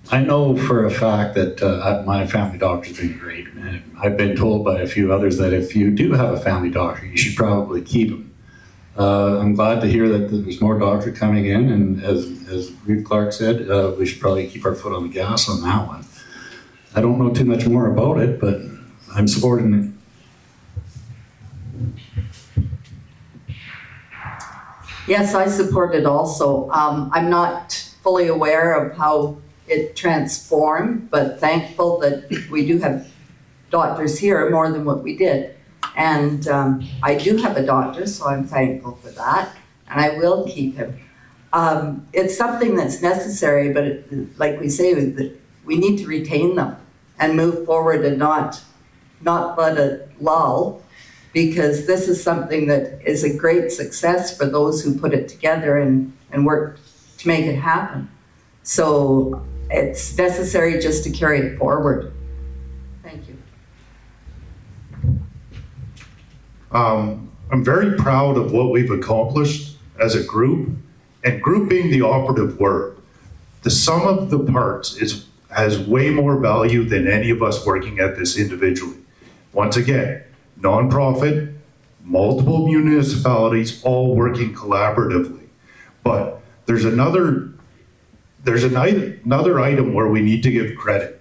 I know for a fact that my family doctor's been great. And I've been told by a few others that if you do have a family doctor, you should probably keep him. I'm glad to hear that there's more doctors coming in, and as Reeve Clark said, we should probably keep our foot on the gas on that one. I don't know too much more about it, but I'm supporting it. Yes, I support it also. I'm not fully aware of how it transformed, but thankful that we do have doctors here more than what we did. And I do have a doctor, so I'm thankful for that, and I will keep him. It's something that's necessary, but like we say, we need to retain them and move forward and not let it lull, because this is something that is a great success for those who put it together and work to make it happen. So it's necessary just to carry it forward. Thank you. I'm very proud of what we've accomplished as a group, and group being the operative word. The sum of the parts has way more value than any of us working at this individually. Once again, nonprofit, multiple municipalities, all working collaboratively. But there's another item where we need to give credit.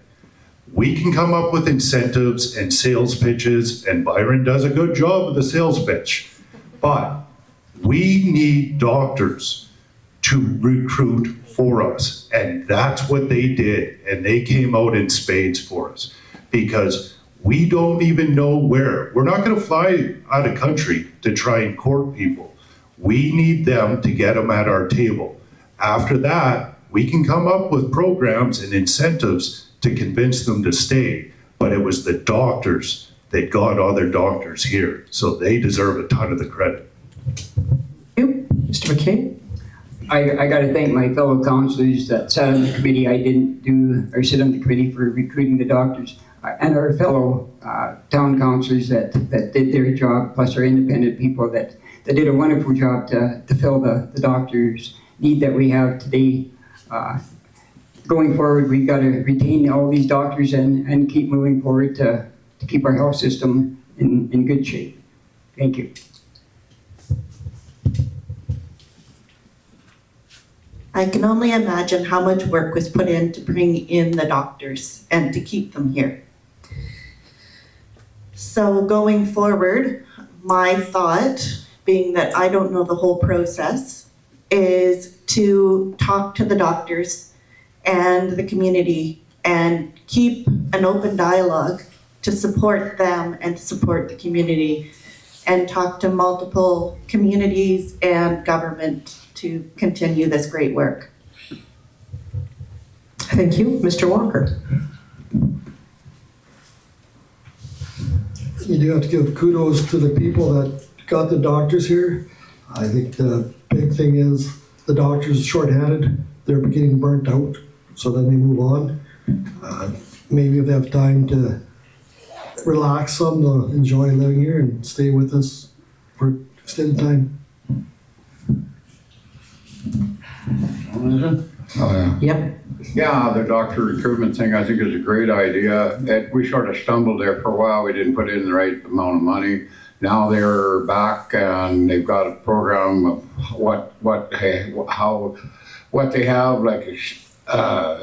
We can come up with incentives and sales pitches, and Byron does a good job of the sales pitch. But we need doctors to recruit for us, and that's what they did. And they came out in spades for us, because we don't even know where. We're not gonna fly out of country to try and court people. We need them to get them at our table. After that, we can come up with programs and incentives to convince them to stay. But it was the doctors that got other doctors here, so they deserve a ton of the credit. Thank you. Mr. McKay? I got to thank my fellow councillors that sat on the committee. I didn't sit on the committee for recruiting the doctors, and our fellow town councillors that did their job, plus our independent people that did a wonderful job to fill the doctors' need that we have today. Going forward, we've got to retain all these doctors and keep moving forward to keep our health system in good shape. Thank you. I can only imagine how much work was put in to bring in the doctors and to keep them here. So going forward, my thought, being that I don't know the whole process, is to talk to the doctors and the community and keep an open dialogue to support them and to support the community, and talk to multiple communities and government to continue this great work. Thank you. Mr. Walker? You do have to give kudos to the people that got the doctors here. I think the big thing is the doctors are shorthanded. They're getting burnt out, so then they move on. Maybe if they have time to relax some, they'll enjoy living here and stay with us for extended time. Oh, yeah. Yep. Yeah, the doctor recruitment thing, I think is a great idea. We sort of stumbled there for a while. We didn't put in the right amount of money. Now they're back and they've got a program of what they have, like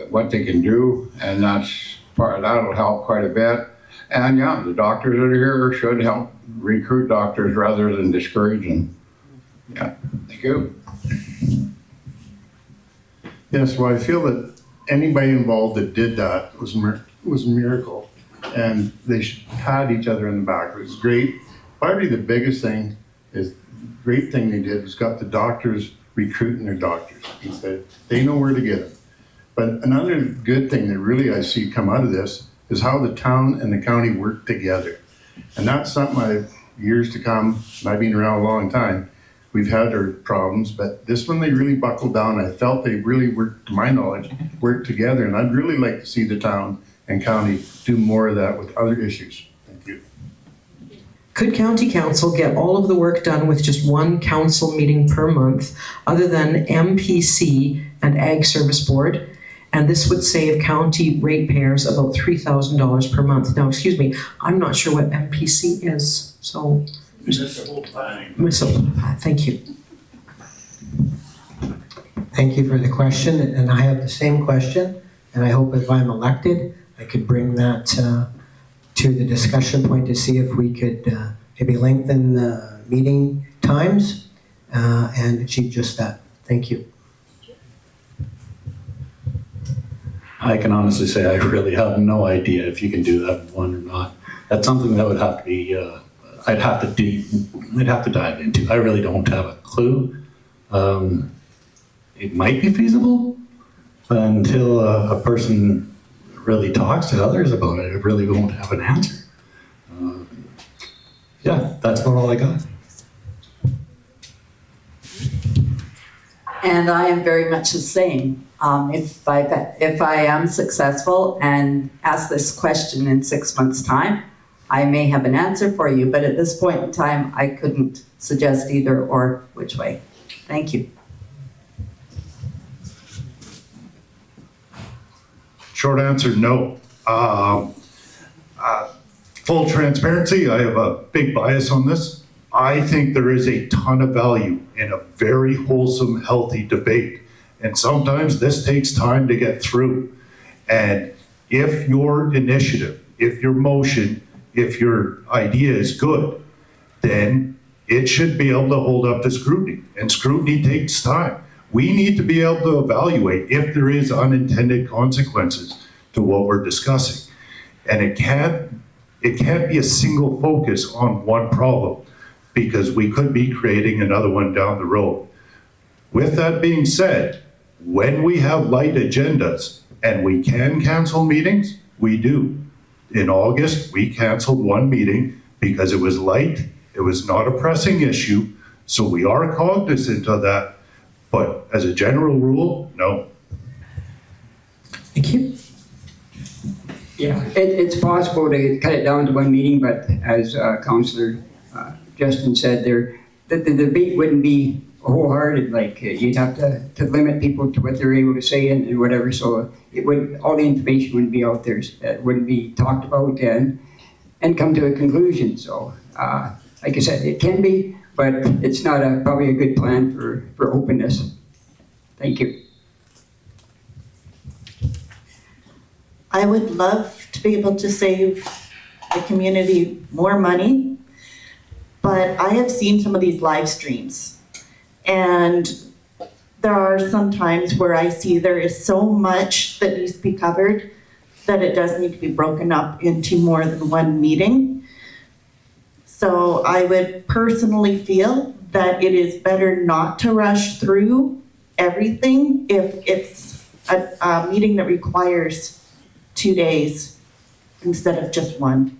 what they can do, and that'll help quite a bit. And yeah, the doctors that are here should help recruit doctors rather than discourage them. Yeah, thank you. Yes, well, I feel that anybody involved that did that was a miracle, and they should pat each other in the back. It was great. Probably the biggest thing great thing they did was got the doctors recruiting their doctors. He said they know where to get them. But another good thing that really I see come out of this is how the town and the county work together. And that's something years to come, I've been around a long time, we've had our problems, but this one they really buckled down. I felt they really worked, to my knowledge, worked together. And I'd really like to see the town and county do more of that with other issues. Thank you. Could County Council get all of the work done with just one council meeting per month, other than MPC and Ag Service Board? And this would save county ratepayers about $3,000 per month. Now, excuse me, I'm not sure what MPC is, so. Municipal planning. Municipal, thank you. Thank you for the question, and I have the same question, and I hope if I'm elected, I could bring that to the discussion point to see if we could maybe lengthen the meeting times and achieve just that. Thank you. I can honestly say I really have no idea if you can do that one or not. That's something that would have to be, I'd have to dive into. I really don't have a clue. It might be feasible, but until a person really talks to others about it, it really won't have an answer. Yeah, that's about all I got. And I am very much the same. If I am successful and ask this question in 6 months' time, I may have an answer for you, but at this point in time, I couldn't suggest either or which way. Thank you. Short answer, no. Full transparency, I have a big bias on this. I think there is a ton of value in a very wholesome, healthy debate. And sometimes this takes time to get through. And if your initiative, if your motion, if your idea is good, then it should be able to hold up to scrutiny. And scrutiny takes time. We need to be able to evaluate if there is unintended consequences to what we're discussing. And it can't be a single focus on one problem, because we could be creating another one down the road. With that being said, when we have light agendas and we can cancel meetings, we do. In August, we canceled one meeting because it was light, it was not a pressing issue, so we are cognizant of that. But as a general rule, no. Thank you. Yeah, it's possible to cut it down to one meeting, but as Councillor Justin said, the debate wouldn't be wholehearted. Like you'd have to limit people to what they're able to say and whatever. So all the information wouldn't be out there. It wouldn't be talked about and come to a conclusion. So like I said, it can be, but it's not probably a good plan for openness. Thank you. I would love to be able to save the community more money, but I have seen some of these live streams, and there are some times where I see there is so much that needs to be covered that it does need to be broken up into more than one meeting. So I would personally feel that it is better not to rush through everything if it's a meeting that requires 2 days instead of just one.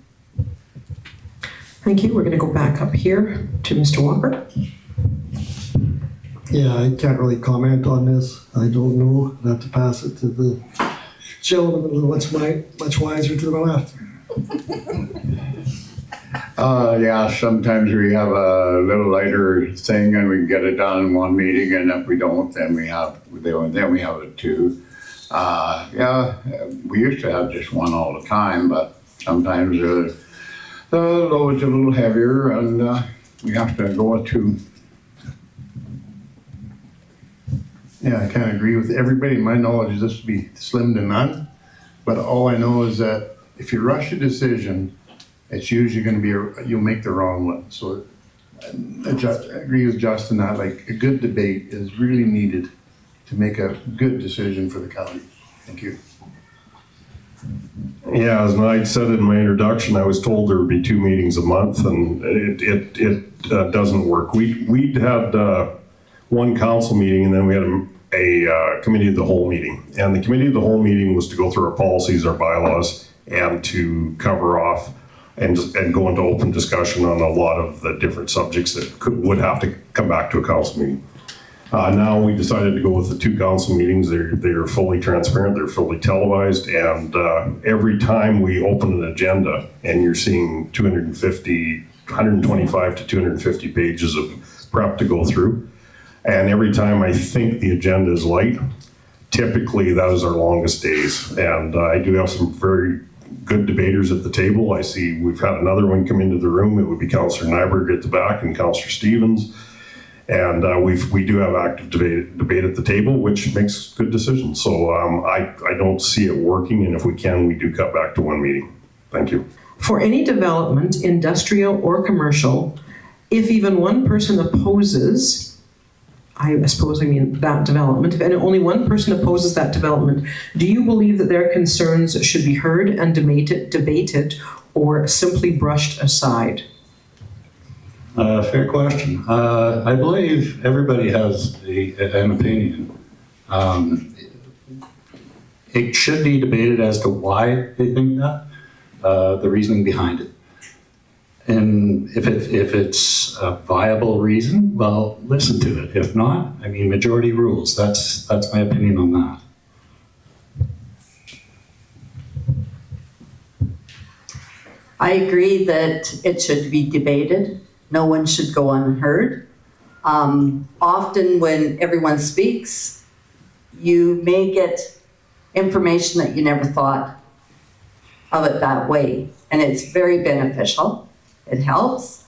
Thank you. We're going to go back up here to Mr. Walker. Yeah, I can't really comment on this. I don't know. I'll have to pass it to the gentleman much wiser to the left. Yeah, sometimes we have a little lighter thing and we can get it done in one meeting, and if we don't, then we have it two. Yeah, we used to have just one all the time, but sometimes the load's a little heavier and we have to go with two. Yeah, I kind of agree with everybody. My knowledge is this would be slim to none, but all I know is that if you rush a decision, it's usually going to be you'll make the wrong one. So I agree with Justin that like a good debate is really needed to make a good decision for the county. Thank you. Yeah, as I said in my introduction, I was told there would be 2 meetings a month, and it doesn't work. We'd had one council meeting, and then we had a committee of the whole meeting. And the committee of the whole meeting was to go through our policies, our bylaws, and to cover off and go into open discussion on a lot of the different subjects that would have to come back to a council meeting. Now we decided to go with the 2 council meetings. They're fully transparent, they're fully televised, and every time we open an agenda and you're seeing 125 to 250 pages of prep to go through, and every time I think the agenda is light, typically that is our longest days. And I do have some very good debaters at the table. I see we've had another one come into the room. It would be Councillor Nyberg at the back and Councillor Stevens. And we do have active debate at the table, which makes good decisions. So I don't see it working. And if we can, we do cut back to one meeting. Thank you. For any development, industrial or commercial, if even one person opposes, I suppose I mean that development, if only one person opposes that development, do you believe that their concerns should be heard and debated or simply brushed aside? Fair question. I believe everybody has an opinion. It should be debated as to why they think that, the reasoning behind it. And if it's a viable reason, well, listen to it. If not, I mean, majority rules. That's my opinion on that. I agree that it should be debated. No one should go unheard. Often when everyone speaks, you may get information that you never thought of it that way. And it's very beneficial. It helps.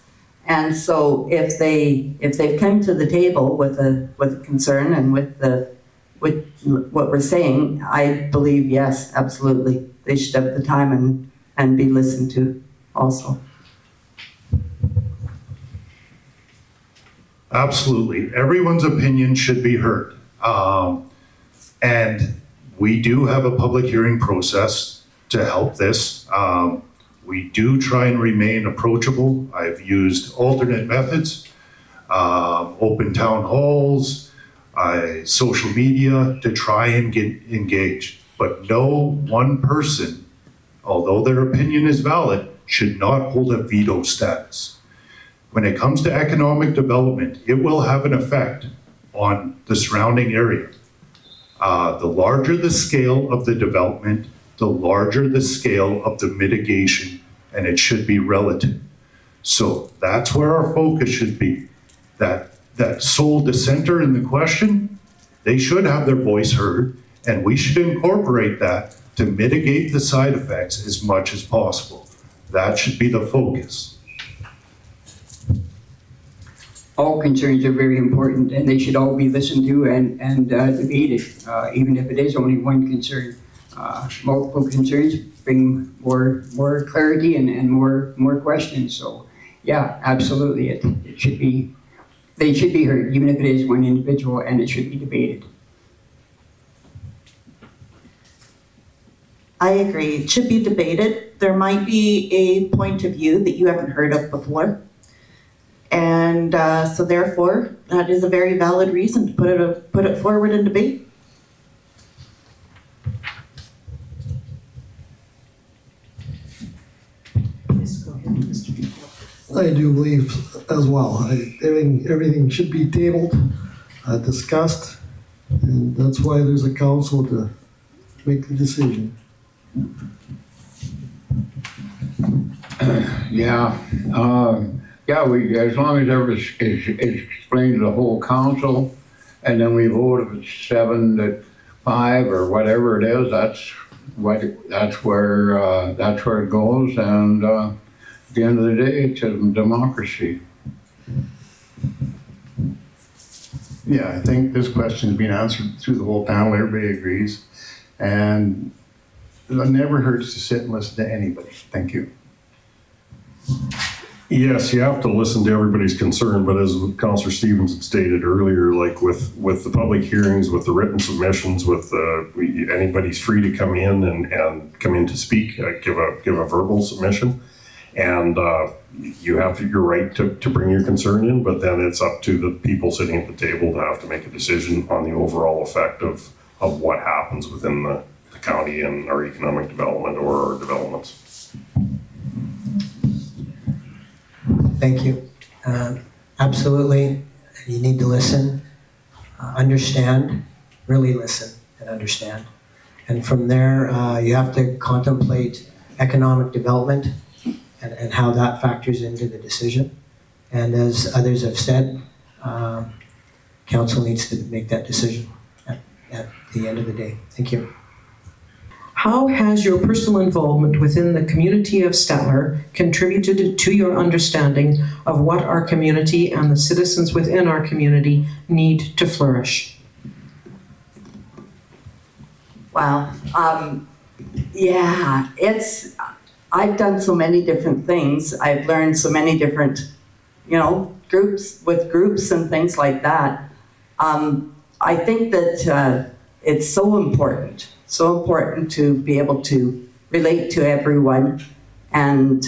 And so if they've come to the table with a concern and with what we're saying, I believe, yes, absolutely. They should have the time and be listened to also. Absolutely. Everyone's opinion should be heard. And we do have a public hearing process to help this. We do try and remain approachable. I've used alternate methods, open town halls, social media to try and get engaged. But no one person, although their opinion is valid, should not hold a veto status. When it comes to economic development, it will have an effect on the surrounding area. The larger the scale of the development, the larger the scale of the mitigation, and it should be relative. So that's where our focus should be. That sole dissenter in the question, they should have their voice heard, and we should incorporate that to mitigate the side effects as much as possible. That should be the focus. All concerns are very important, and they should all be listened to and debated, even if it is only one concern. Multiple concerns bring more clarity and more questions. So, yeah, absolutely, it should be. They should be heard, even if it is one individual, and it should be debated. I agree. It should be debated. There might be a point of view that you haven't heard of before. And so therefore, that is a very valid reason to put it forward in debate. I do believe as well. Everything should be tabled, discussed, and that's why there's a council to make the decision. Yeah, we, as long as it's explained to the whole council, and then we vote if it's 7-5 or whatever it is, that's where it goes, and at the end of the day, it's a democracy. Yeah, I think this question's been answered through the whole panel. Everybody agrees. And it never hurts to sit and listen to anybody. Thank you. Yes, you have to listen to everybody's concern, but as Councillor Stevens had stated earlier, like with the public hearings, with the written submissions, anybody's free to come in and come in to speak, give a verbal submission, and you have your right to bring your concern in, but then it's up to the people sitting at the table to have to make a decision on the overall effect of what happens within the county and our economic development or our developments. Thank you. Absolutely, you need to listen, understand, really listen and understand. And from there, you have to contemplate economic development and how that factors into the decision. And as others have said, council needs to make that decision at the end of the day. Thank you. How has your personal involvement within the community of Stettler contributed to your understanding of what our community and the citizens within our community need to flourish? Wow. Yeah, I've done so many different things. I've learned so many different, groups and things like that. I think that it's so important to be able to relate to everyone. And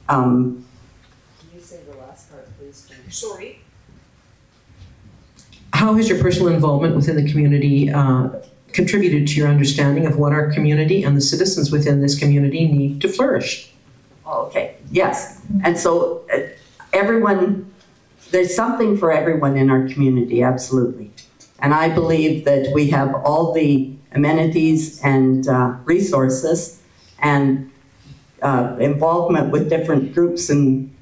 Can you say the last part, please? Sorry. How has your personal involvement within the community contributed to your understanding of what our community and the citizens within this community need to flourish? Okay, yes. And so there's something for everyone in our community, absolutely. And I believe that we have all the amenities and resources and involvement with different groups and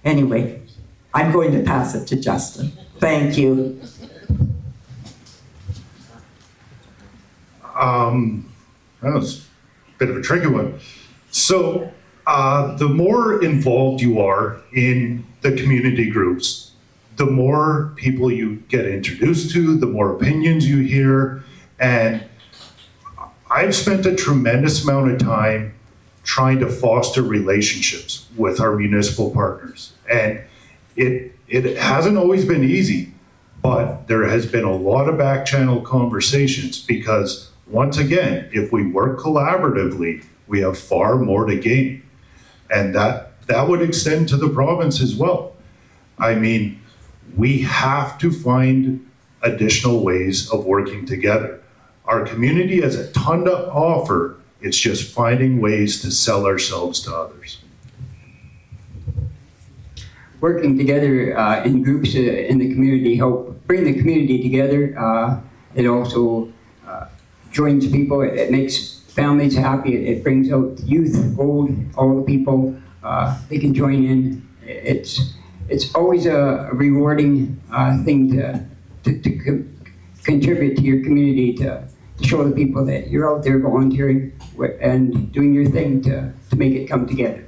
Anyway, I'm going to pass it to Justin. Thank you. That was a bit of a tricky one. So the more involved you are in the community groups, the more people you get introduced to, the more opinions you hear. And I've spent a tremendous amount of time trying to foster relationships with our municipal partners. And it hasn't always been easy, but there has been a lot of back channel conversations because once again, if we work collaboratively, we have far more to gain. And that would extend to the province as well. I mean, we have to find additional ways of working together. Our community has a ton to offer. It's just finding ways to sell ourselves to others. Working together in groups in the community help bring the community together. It also joins people. It makes families happy. It brings out youth, old, all the people. They can join in. It's always a rewarding thing to contribute to your community, to show the people that you're out there volunteering and doing your thing to make it come together.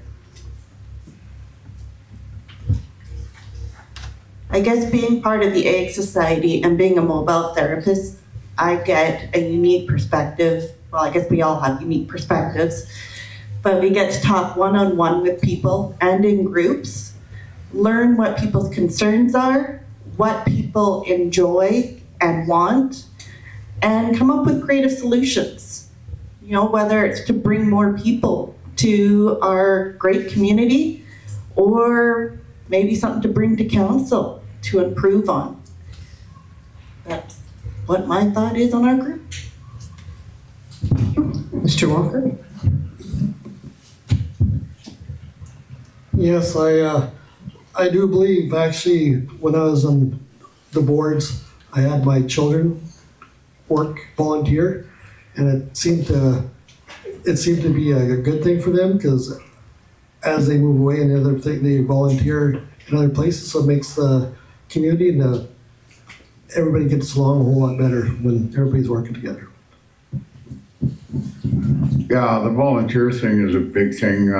I guess being part of the Ag Society and being a mobile therapist, I get a unique perspective. Well, I guess we all have unique perspectives, but we get to talk one-on-one with people and in groups, learn what people's concerns are, what people enjoy and want, and come up with creative solutions. Whether it's to bring more people to our great community or maybe something to bring to council to improve on. That's what my thought is on our group. Mr. Walker? Yes, I do believe actually when I was on the boards, I had my children volunteer, and it seemed to be a good thing for them because as they move away and they volunteer in other places, so it makes the community and everybody gets along a whole lot better when everybody's working together. Yeah, the volunteer thing is a big thing,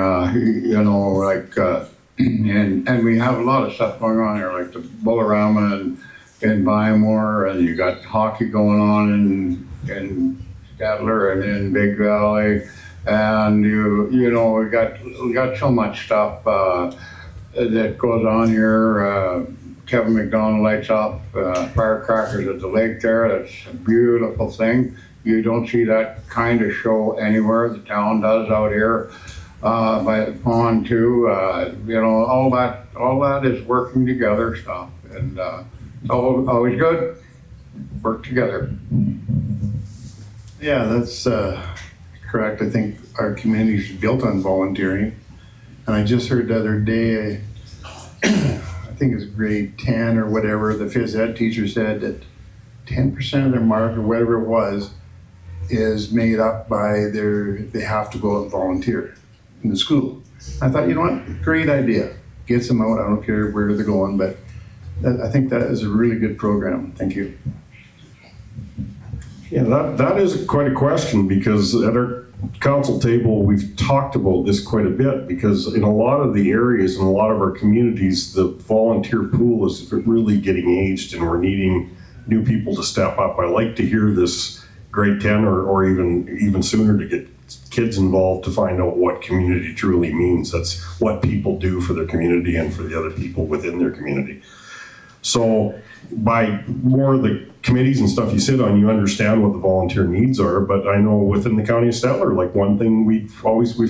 and we have a lot of stuff going on here, like the Bullarama in Bymore, and you got hockey going on in Stettler and in Big Valley, and we got so much stuff that goes on here. Kevin McDonald lights up firecrackers at the lake there. That's a beautiful thing. You don't see that kind of show anywhere. The town does out here by the pond too. All that is working together stuff, and it's always good. Work together. Yeah, that's correct. I think our community is built on volunteering. And I just heard the other day, I think it's grade 10 or whatever, the phys ed teacher said that 10% of their mark or whatever it was is made up by they have to go out and volunteer in the school. I thought, you know what, great idea. gets them out. I don't care where they're going, but I think that is a really good program. Thank you. Yeah, that is quite a question, because at our council table, we've talked about this quite a bit, because in a lot of the areas, in a lot of our communities, the volunteer pool is really getting aged, and we're needing new people to step up. I like to hear this grade 10 or even sooner, to get kids involved to find out what community truly means. That's what people do for their community and for the other people within their community. So by more of the committees and stuff you sit on, you understand what the volunteer needs are. But I know within the county of Stettler, like one thing we've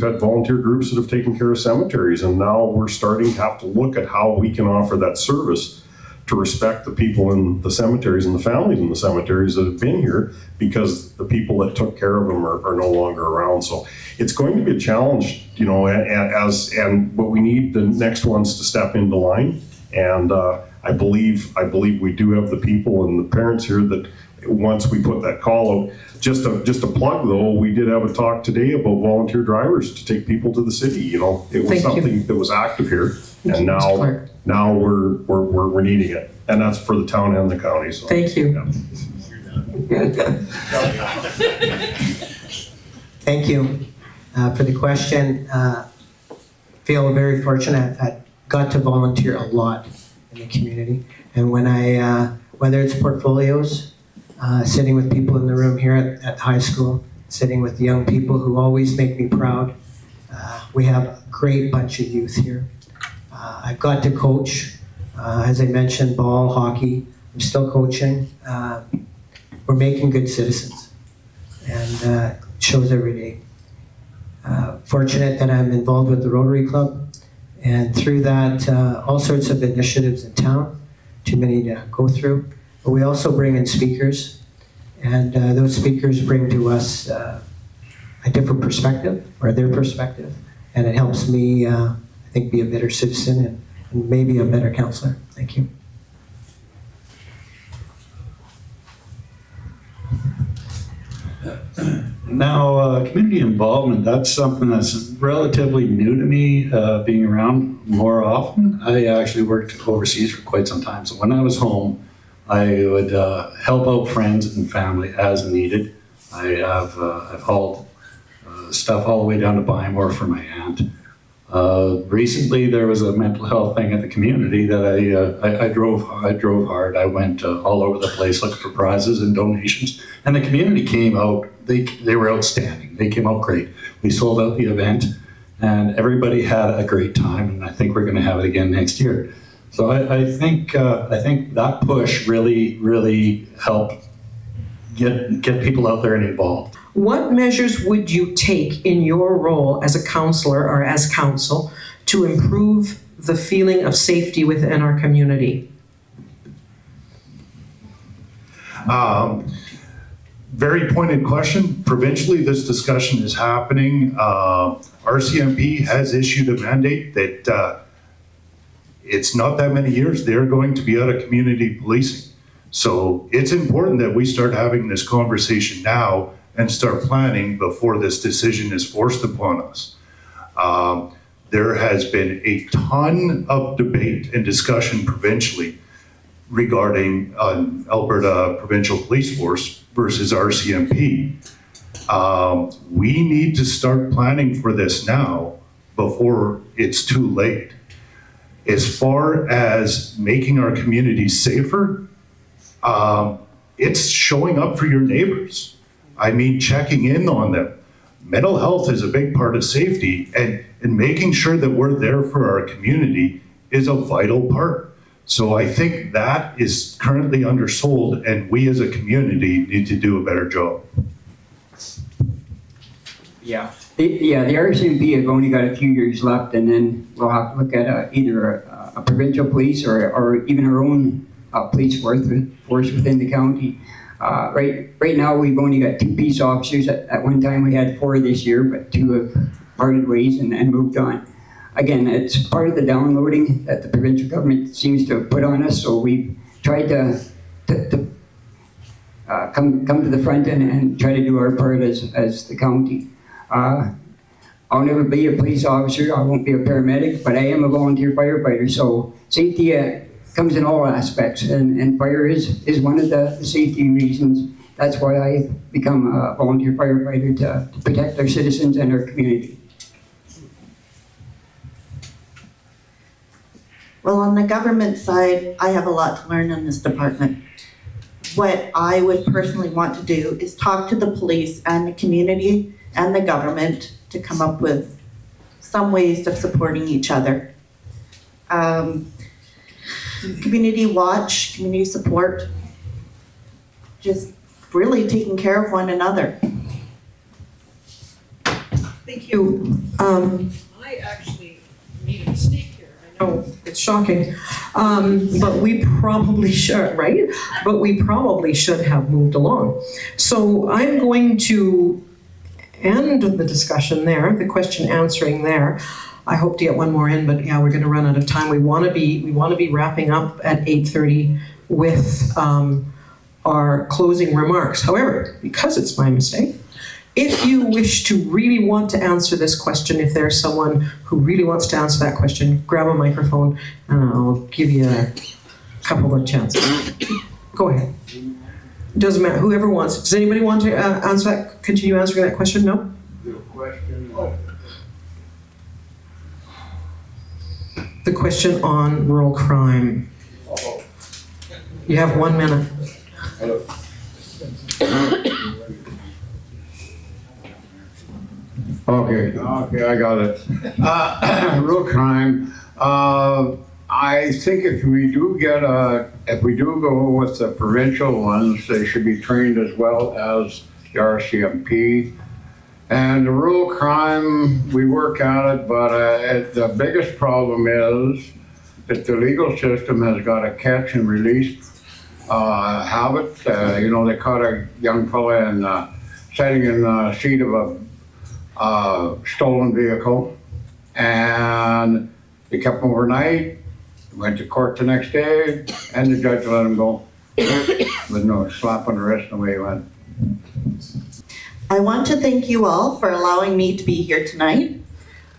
had volunteer groups that have taken care of cemeteries, and now we're starting to have to look at how we can offer that service to respect the people in the cemeteries and the families in the cemeteries that have been here, because the people that took care of them are no longer around. So it's going to be a challenge, you know, but we need the next ones to step into line. And I believe we do have the people and the parents here that once we put that call out, just a plug though, we did have a talk today about volunteer drivers to take people to the city. You know, it was something that was active here, and now we're needing it, and that's for the town and the county. So Thank you. Yeah. Thank you for the question. Feel very fortunate. I got to volunteer a lot in the community, and when I, whether it's portfolios, sitting with people in the room here at high school, sitting with young people who always make me proud. We have a great bunch of youth here. I've got to coach, as I mentioned, ball, hockey. I'm still coaching. We're making good citizens, and it shows every day. Fortunate that I'm involved with the Rotary Club, and through that, all sorts of initiatives in town, too many to go through. But we also bring in speakers, and those speakers bring to us a different perspective, or their perspective, and it helps me, I think, be a better citizen and maybe a better counselor. Thank you. Now, community involvement, that's something that's relatively new to me, being around more often. I actually worked overseas for quite some time, so when I was home, I would help out friends and family as needed. I've hauled stuff all the way down to Bymore for my aunt. Recently, there was a mental health thing at the community that I drove hard. I went all over the place looking for prizes and donations, and the community came out. They were outstanding. They came out great. We sold out the event, and everybody had a great time. And I think we're going to have it again next year. So I think that push really helped get people out there and involved. What measures would you take in your role as a counselor or as council to improve the feeling of safety within our community? Very pointed question. Provincially, this discussion is happening. RCMP has issued a mandate that it's not that many years they're going to be out of community policing. So it's important that we start having this conversation now and start planning before this decision is forced upon us. There has been a ton of debate and discussion provincially regarding Alberta Provincial Police Force versus RCMP. We need to start planning for this now before it's too late. As far as making our communities safer, it's showing up for your neighbors. I mean, checking in on them. Mental health is a big part of safety, and making sure that we're there for our community is a vital part. So I think that is currently undersold, and we as a community need to do a better job. Yeah, the RCMP have only got a few years left, and then we'll have to look at either a provincial police or even our own police force within the county. Right now, we've only got 2 peace officers. At one time, we had 4 this year, but 2 have parted ways and moved on. Again, it's part of the downloading that the provincial government seems to have put on us, so we've tried to come to the front and try to do our part as the county. I'll never be a police officer, I won't be a paramedic, but I am a volunteer firefighter, so safety comes in all aspects, and fire is one of the safety reasons. That's why I become a volunteer firefighter, to protect our citizens and our community. Well, on the government side, I have a lot to learn in this department. What I would personally want to do is talk to the police and the community and the government to come up with some ways of supporting each other. Community watch, community support, just really taking care of one another. Thank you. I actually made a mistake here. I know. Oh, it's shocking. But we probably should, right? But we probably should have moved along. So I'm going to end the discussion there, the question answering there. I hope to get one more in, but yeah, we're gonna run out of time. We wanna be wrapping up at 8:30 with our closing remarks. However, because it's my mistake, if you wish to really want to answer this question, if there's someone who really wants to answer that question, grab a microphone and I'll give you a couple of chances. Go ahead. Doesn't matter, whoever wants. Does anybody want to answer that, continue answering that question? No? The question on rural crime. You have 1 minute. Okay, I got it. Real crime. I think if we do go with the provincial ones, they should be trained as well as the RCMP. And the rural crime, we work at it, but the biggest problem is that the legal system has got a catch and release habit. They caught a young fella sitting in the seat of a stolen vehicle, and they kept him overnight, went to court the next day, and the judge let him go. With no slap on the wrist, and away he went. I want to thank you all for allowing me to be here tonight.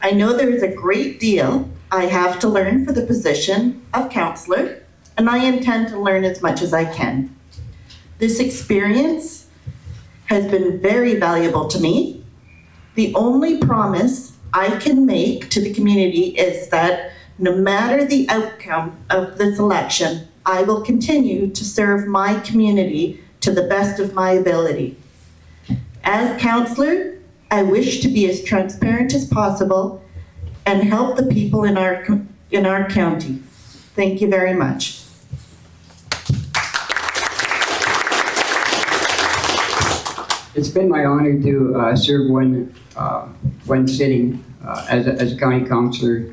I know there is a great deal I have to learn for the position of counselor, and I intend to learn as much as I can. This experience has been very valuable to me. The only promise I can make to the community is that no matter the outcome of this election, I will continue to serve my community to the best of my ability. As counselor, I wish to be as transparent as possible and help the people in our county. Thank you very much. It's been my honor to serve one sitting as a county councillor.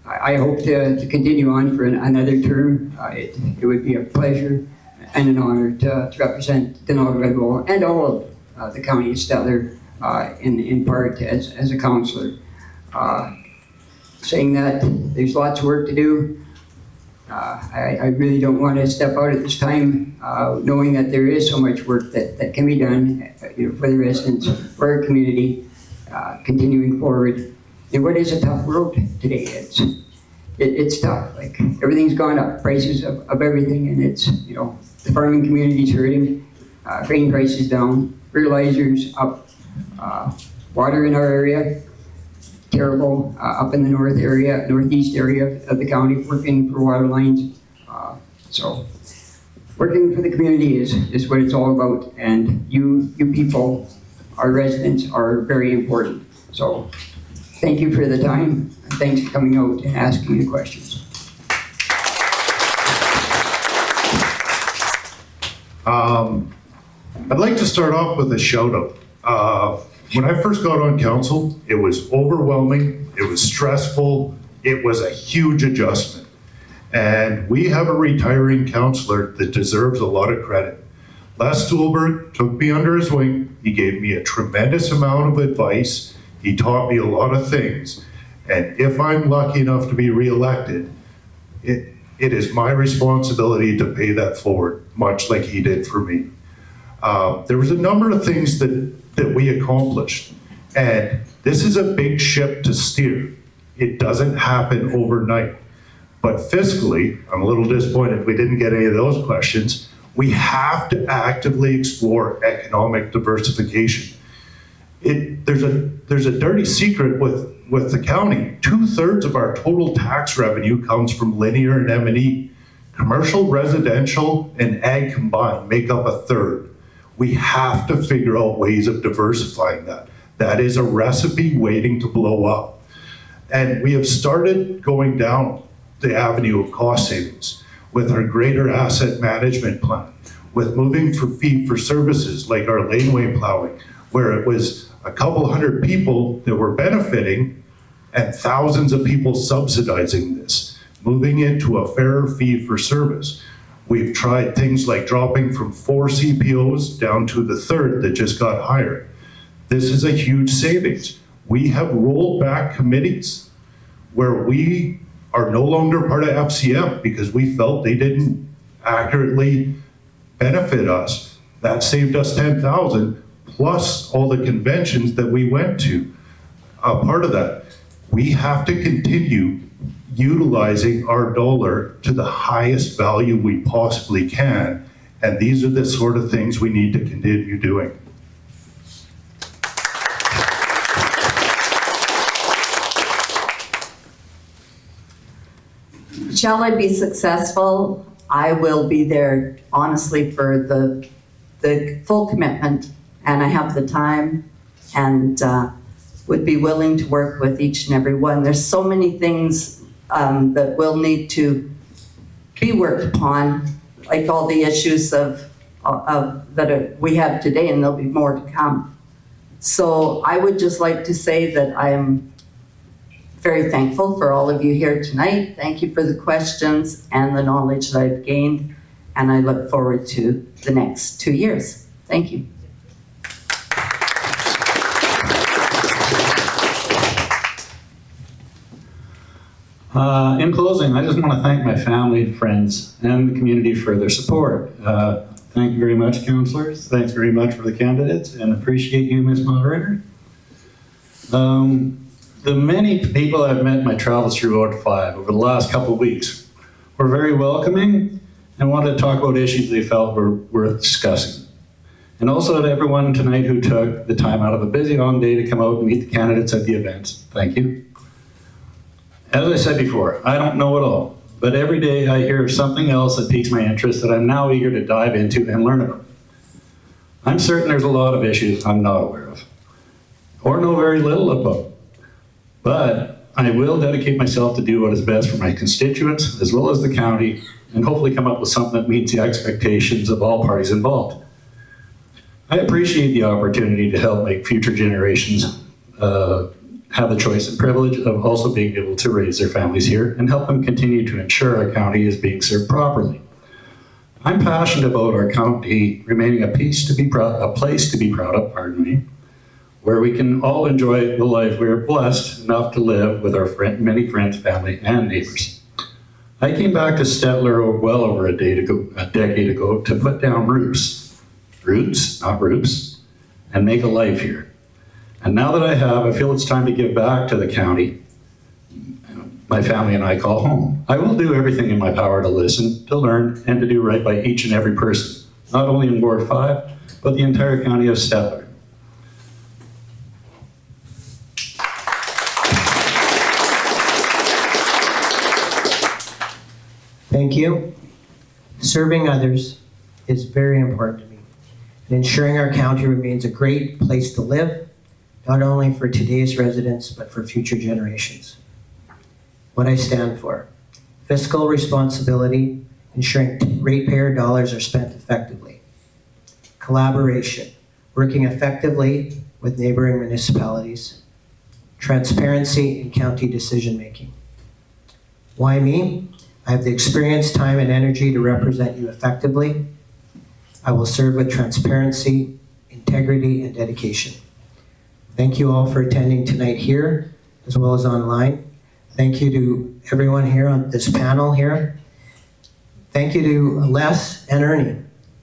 I hope to continue on for another term. It would be a pleasure and an honor to represent Denali Red Willow and all of the county of Stettler in part as a councillor. Saying that, there's lots of work to do. I really don't want to step out at this time, knowing that there is so much work that can be done for the residents, for our community, continuing forward. And what is a tough world today? It's tough. Like, everything's gone up, prices of everything, and it's, the farming community's hurting, grain prices down, fertilizers up, water in our area, terrible, up in the northeast area of the county, working for water lines. So working for the community is what it's all about, and you people, our residents, are very important. So thank you for the time, and thanks for coming out and asking the questions. I'd like to start off with a shout out. When I first got on council, it was overwhelming, it was stressful, it was a huge adjustment. And we have a retiring councillor that deserves a lot of credit. Les Stuhlberg took me under his wing. He gave me a tremendous amount of advice. He taught me a lot of things. And if I'm lucky enough to be reelected, it is my responsibility to pay that forward, much like he did for me. There was a number of things that we accomplished. And this is a big ship to steer. It doesn't happen overnight. But fiscally, I'm a little disappointed we didn't get any of those questions. We have to actively explore economic diversification. There's a dirty secret with the county. 2/3 of our total tax revenue comes from linear and M&E. Commercial, residential, and ag combined make up 1/3. We have to figure out ways of diversifying that. That is a recipe waiting to blow up. And we have started going down the avenue of cost savings with our greater asset management plan, with moving for fee for services like our laneway plowing, where it was a couple hundred people that were benefiting and thousands of people subsidizing this, moving into a fairer fee for service. We've tried things like dropping from 4 CPOs down to the 3rd that just got hired. This is a huge savings. We have rolled back committees where we are no longer part of FCM because we felt they didn't accurately benefit us. That saved us $10,000 plus all the conventions that we went to. Part of that, we have to continue utilizing our dollar to the highest value we possibly can. And these are the sort of things we need to continue doing. Shall I be successful? I will be there, honestly, for the full commitment, and I have the time, and would be willing to work with each and every one. There's so many things that will need to be worked upon, like all the issues we have today, and there'll be more to come. So I would just like to say that I am very thankful for all of you here tonight. Thank you for the questions and the knowledge that I've gained, and I look forward to the next 2 years. Thank you. In closing, I just want to thank my family, friends, and the community for their support. Thank you very much, councillors. Thanks very much for the candidates, and appreciate you, Ms. Moderator. The many people I've met in my travels through Ward 5 over the last couple of weeks were very welcoming and wanted to talk about issues they felt were worth discussing. And also to everyone tonight who took the time out of a busy long day to come out and meet the candidates at the events. Thank you. As I said before, I don't know it all, but every day I hear of something else that piques my interest that I'm now eager to dive into and learn about. I'm certain there's a lot of issues I'm not aware of, or know very little about. But I will dedicate myself to do what is best for my constituents, as well as the county, and hopefully come up with something that meets the expectations of all parties involved. I appreciate the opportunity to help make future generations have the choice and privilege of also being able to raise their families here and help them continue to ensure our county is being served properly. I'm passionate about our county remaining a place to be proud of, where we can all enjoy the life we are blessed enough to live with our many friends, family, and neighbors. I came back to Stettler well over a decade ago to put down roots, not roofs, and make a life here. And now that I have, I feel it's time to give back to the county my family and I call home. I will do everything in my power to listen, to learn, and to do right by each and every person, not only in Ward 5, but the entire county of Stettler. Thank you. Serving others is very important to me, and ensuring our county remains a great place to live, not only for today's residents, but for future generations. What I stand for: fiscal responsibility, ensuring ratepayer dollars are spent effectively. Collaboration, working effectively with neighboring municipalities. Transparency in county decision-making. Why me? I have the experience, time, and energy to represent you effectively. I will serve with transparency, integrity, and dedication. Thank you all for attending tonight here, as well as online. Thank you to everyone here on this panel here. Thank you to Les and Ernie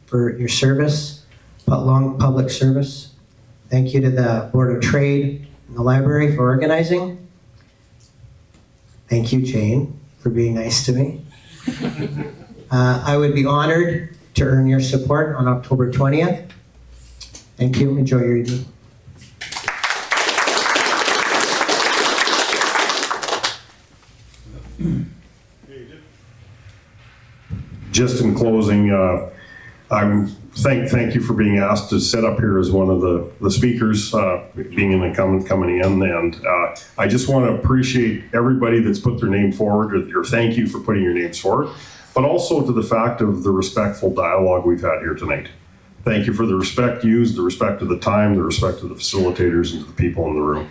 for your service, long public service. Thank you to the Board of Trade and the library for organizing. Thank you, Jane, for being nice to me. I would be honored to earn your support on October 20th. Thank you. Enjoy your evening. Just in closing, thank you for being asked to sit up here as one of the speakers, being an incumbent coming in, and I just want to appreciate everybody that's put their name forward, or thank you for putting your names forward, but also to the fact of the respectful dialogue we've had here tonight. Thank you for the respect used, the respect of the time, the respect of the facilitators and to the people in the room.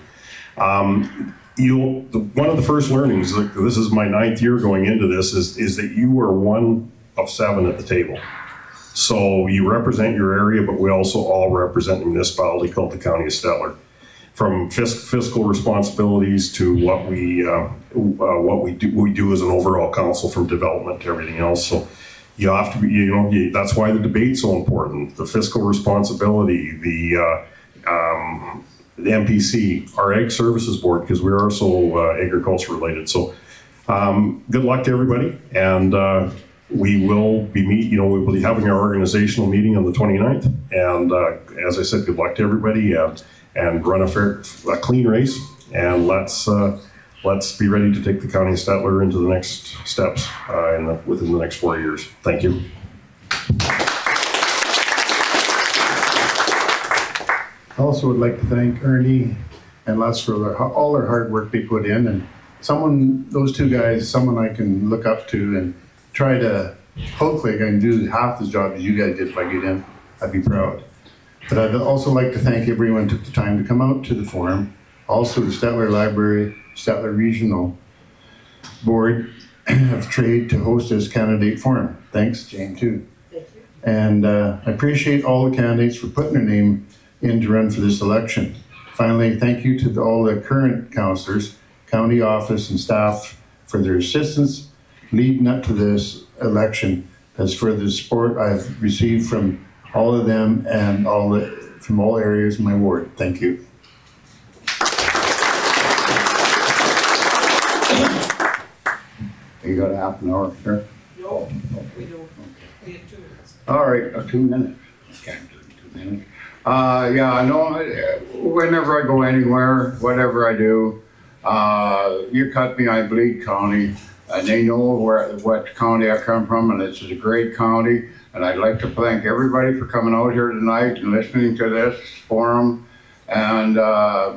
One of the first learnings, like, this is my 9th year going into this, is that you are one of 7 at the table. So you represent your area, but we also all represent a municipality called the County of Stettler. From fiscal responsibilities to what we do as an overall council, from development to everything else. So you have to be, that's why the debate's so important. The fiscal responsibility, the MPC, our Ag Services Board, because we are so agriculture related. So good luck to everybody, and we will be we will be having our organizational meeting on the 29th. And as I said, good luck to everybody, and run a clean race, and let's be ready to take the County of Stettler into the next steps within the next 4 years. Thank you. I also would like to thank Ernie and Les for all their hard work they put in, and those two guys, someone I can look up to and try to, hopefully I can do half the job as you guys did if I get in. I'd be proud. But I'd also like to thank everyone who took the time to come out to the forum. Also the Stettler Library, Stettler Regional Board of Trade to host this candidate forum. Thanks, Jane, too. Thank you. And I appreciate all the candidates for putting their name in to run for this election. Finally, thank you to all the current councillors, county office and staff for their assistance leading up to this election, as for the support I've received from all of them and from all areas of my ward. Thank you. You got a half an hour, sir? No, we don't. We have 2 minutes. All right, 2 minutes. Can't do 2 minutes. Yeah, no, whenever I go anywhere, whatever I do, you cut me, I bleed county, and they know what county I come from, and this is a great county, and I'd like to thank everybody for coming out here tonight and listening to this forum, and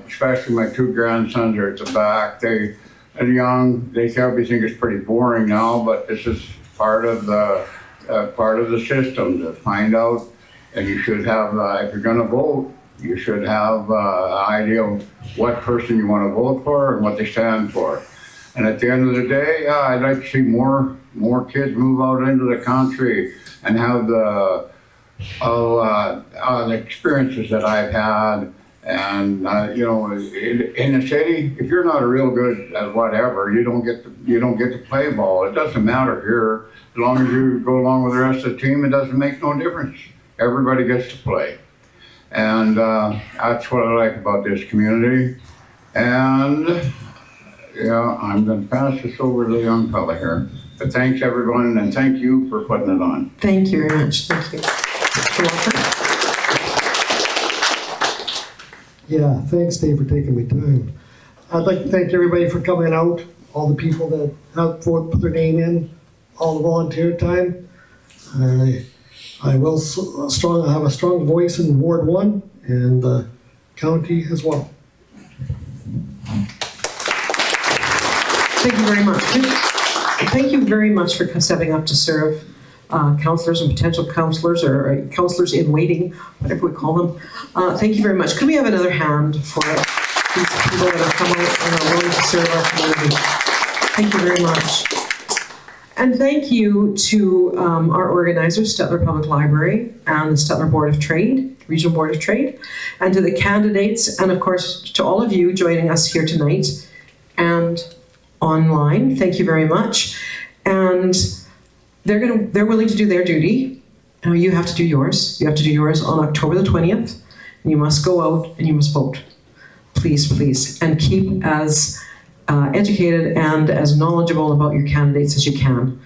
especially my 2 grandsons are at the back. They're young, they probably think it's pretty boring now, but this is part of the system to find out. And you should have, if you're gonna vote, you should have an idea of what person you wanna vote for and what they stand for. And at the end of the day, I'd like to see more kids move out into the country and have the experiences that I've had. And in the city, if you're not real good at whatever, you don't get to play ball. It doesn't matter here. As long as you go along with the rest of the team, it doesn't make no difference. Everybody gets to play. And that's what I like about this community. And yeah, I'm gonna pass this over to the young fella here. But thanks everyone, and thank you for putting it on. Thank you very much. Thank you. You're welcome. Yeah, thanks, Dave, for taking me time. I'd like to thank everybody for coming out, all the people that have put their name in, all the volunteer time. I will have a strong voice in Ward 1 and the county as well. Thank you very much. Thank you very much for stepping up to serve councillors and potential councillors, or councillors in waiting, whatever we call them. Thank you very much. Could we have another hand for these people that have come out and are willing to serve our community? Thank you very much. And thank you to our organizers, Stettler Public Library and the Stettler Board of Trade, Regional Board of Trade, and to the candidates, and of course to all of you joining us here tonight and online. Thank you very much. And they're willing to do their duty. You have to do yours. You have to do yours on October the 20th. You must go out and you must vote. Please, please. And keep as educated and as knowledgeable about your candidates as you can.